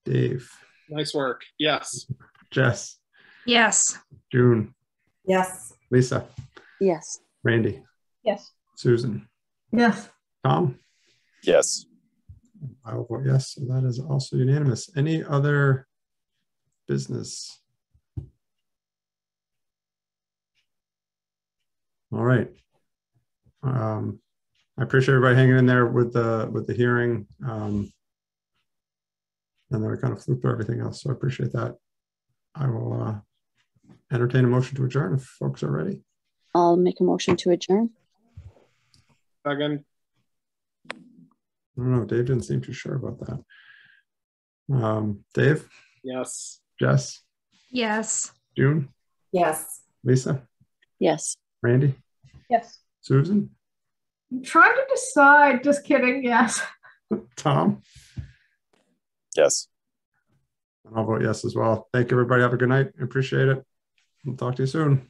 Speaker 1: Dave?
Speaker 14: Nice work. Yes.
Speaker 1: Jess?
Speaker 2: Yes.
Speaker 1: June?
Speaker 7: Yes.
Speaker 1: Lisa?
Speaker 3: Yes.
Speaker 1: Randy?
Speaker 8: Yes.
Speaker 1: Susan?
Speaker 6: Yes.
Speaker 1: Tom?
Speaker 16: Yes.
Speaker 1: I will vote yes, so that is also unanimous. Any other business? All right. I appreciate everybody hanging in there with the hearing. And then we kind of flew through everything else, so I appreciate that. I will entertain a motion to adjourn if folks are ready.
Speaker 3: I'll make a motion to adjourn.
Speaker 14: Second.
Speaker 1: I don't know, Dave didn't seem too sure about that. Dave?
Speaker 14: Yes.
Speaker 1: Jess?
Speaker 2: Yes.
Speaker 1: June?
Speaker 7: Yes.
Speaker 1: Lisa?
Speaker 3: Yes.
Speaker 1: Randy?
Speaker 8: Yes.
Speaker 1: Susan?
Speaker 6: I'm trying to decide. Just kidding. Yes.
Speaker 1: Tom?
Speaker 16: Yes.
Speaker 1: And I'll vote yes as well. Thank you, everybody. Have a good night. I appreciate it. We'll talk to you soon.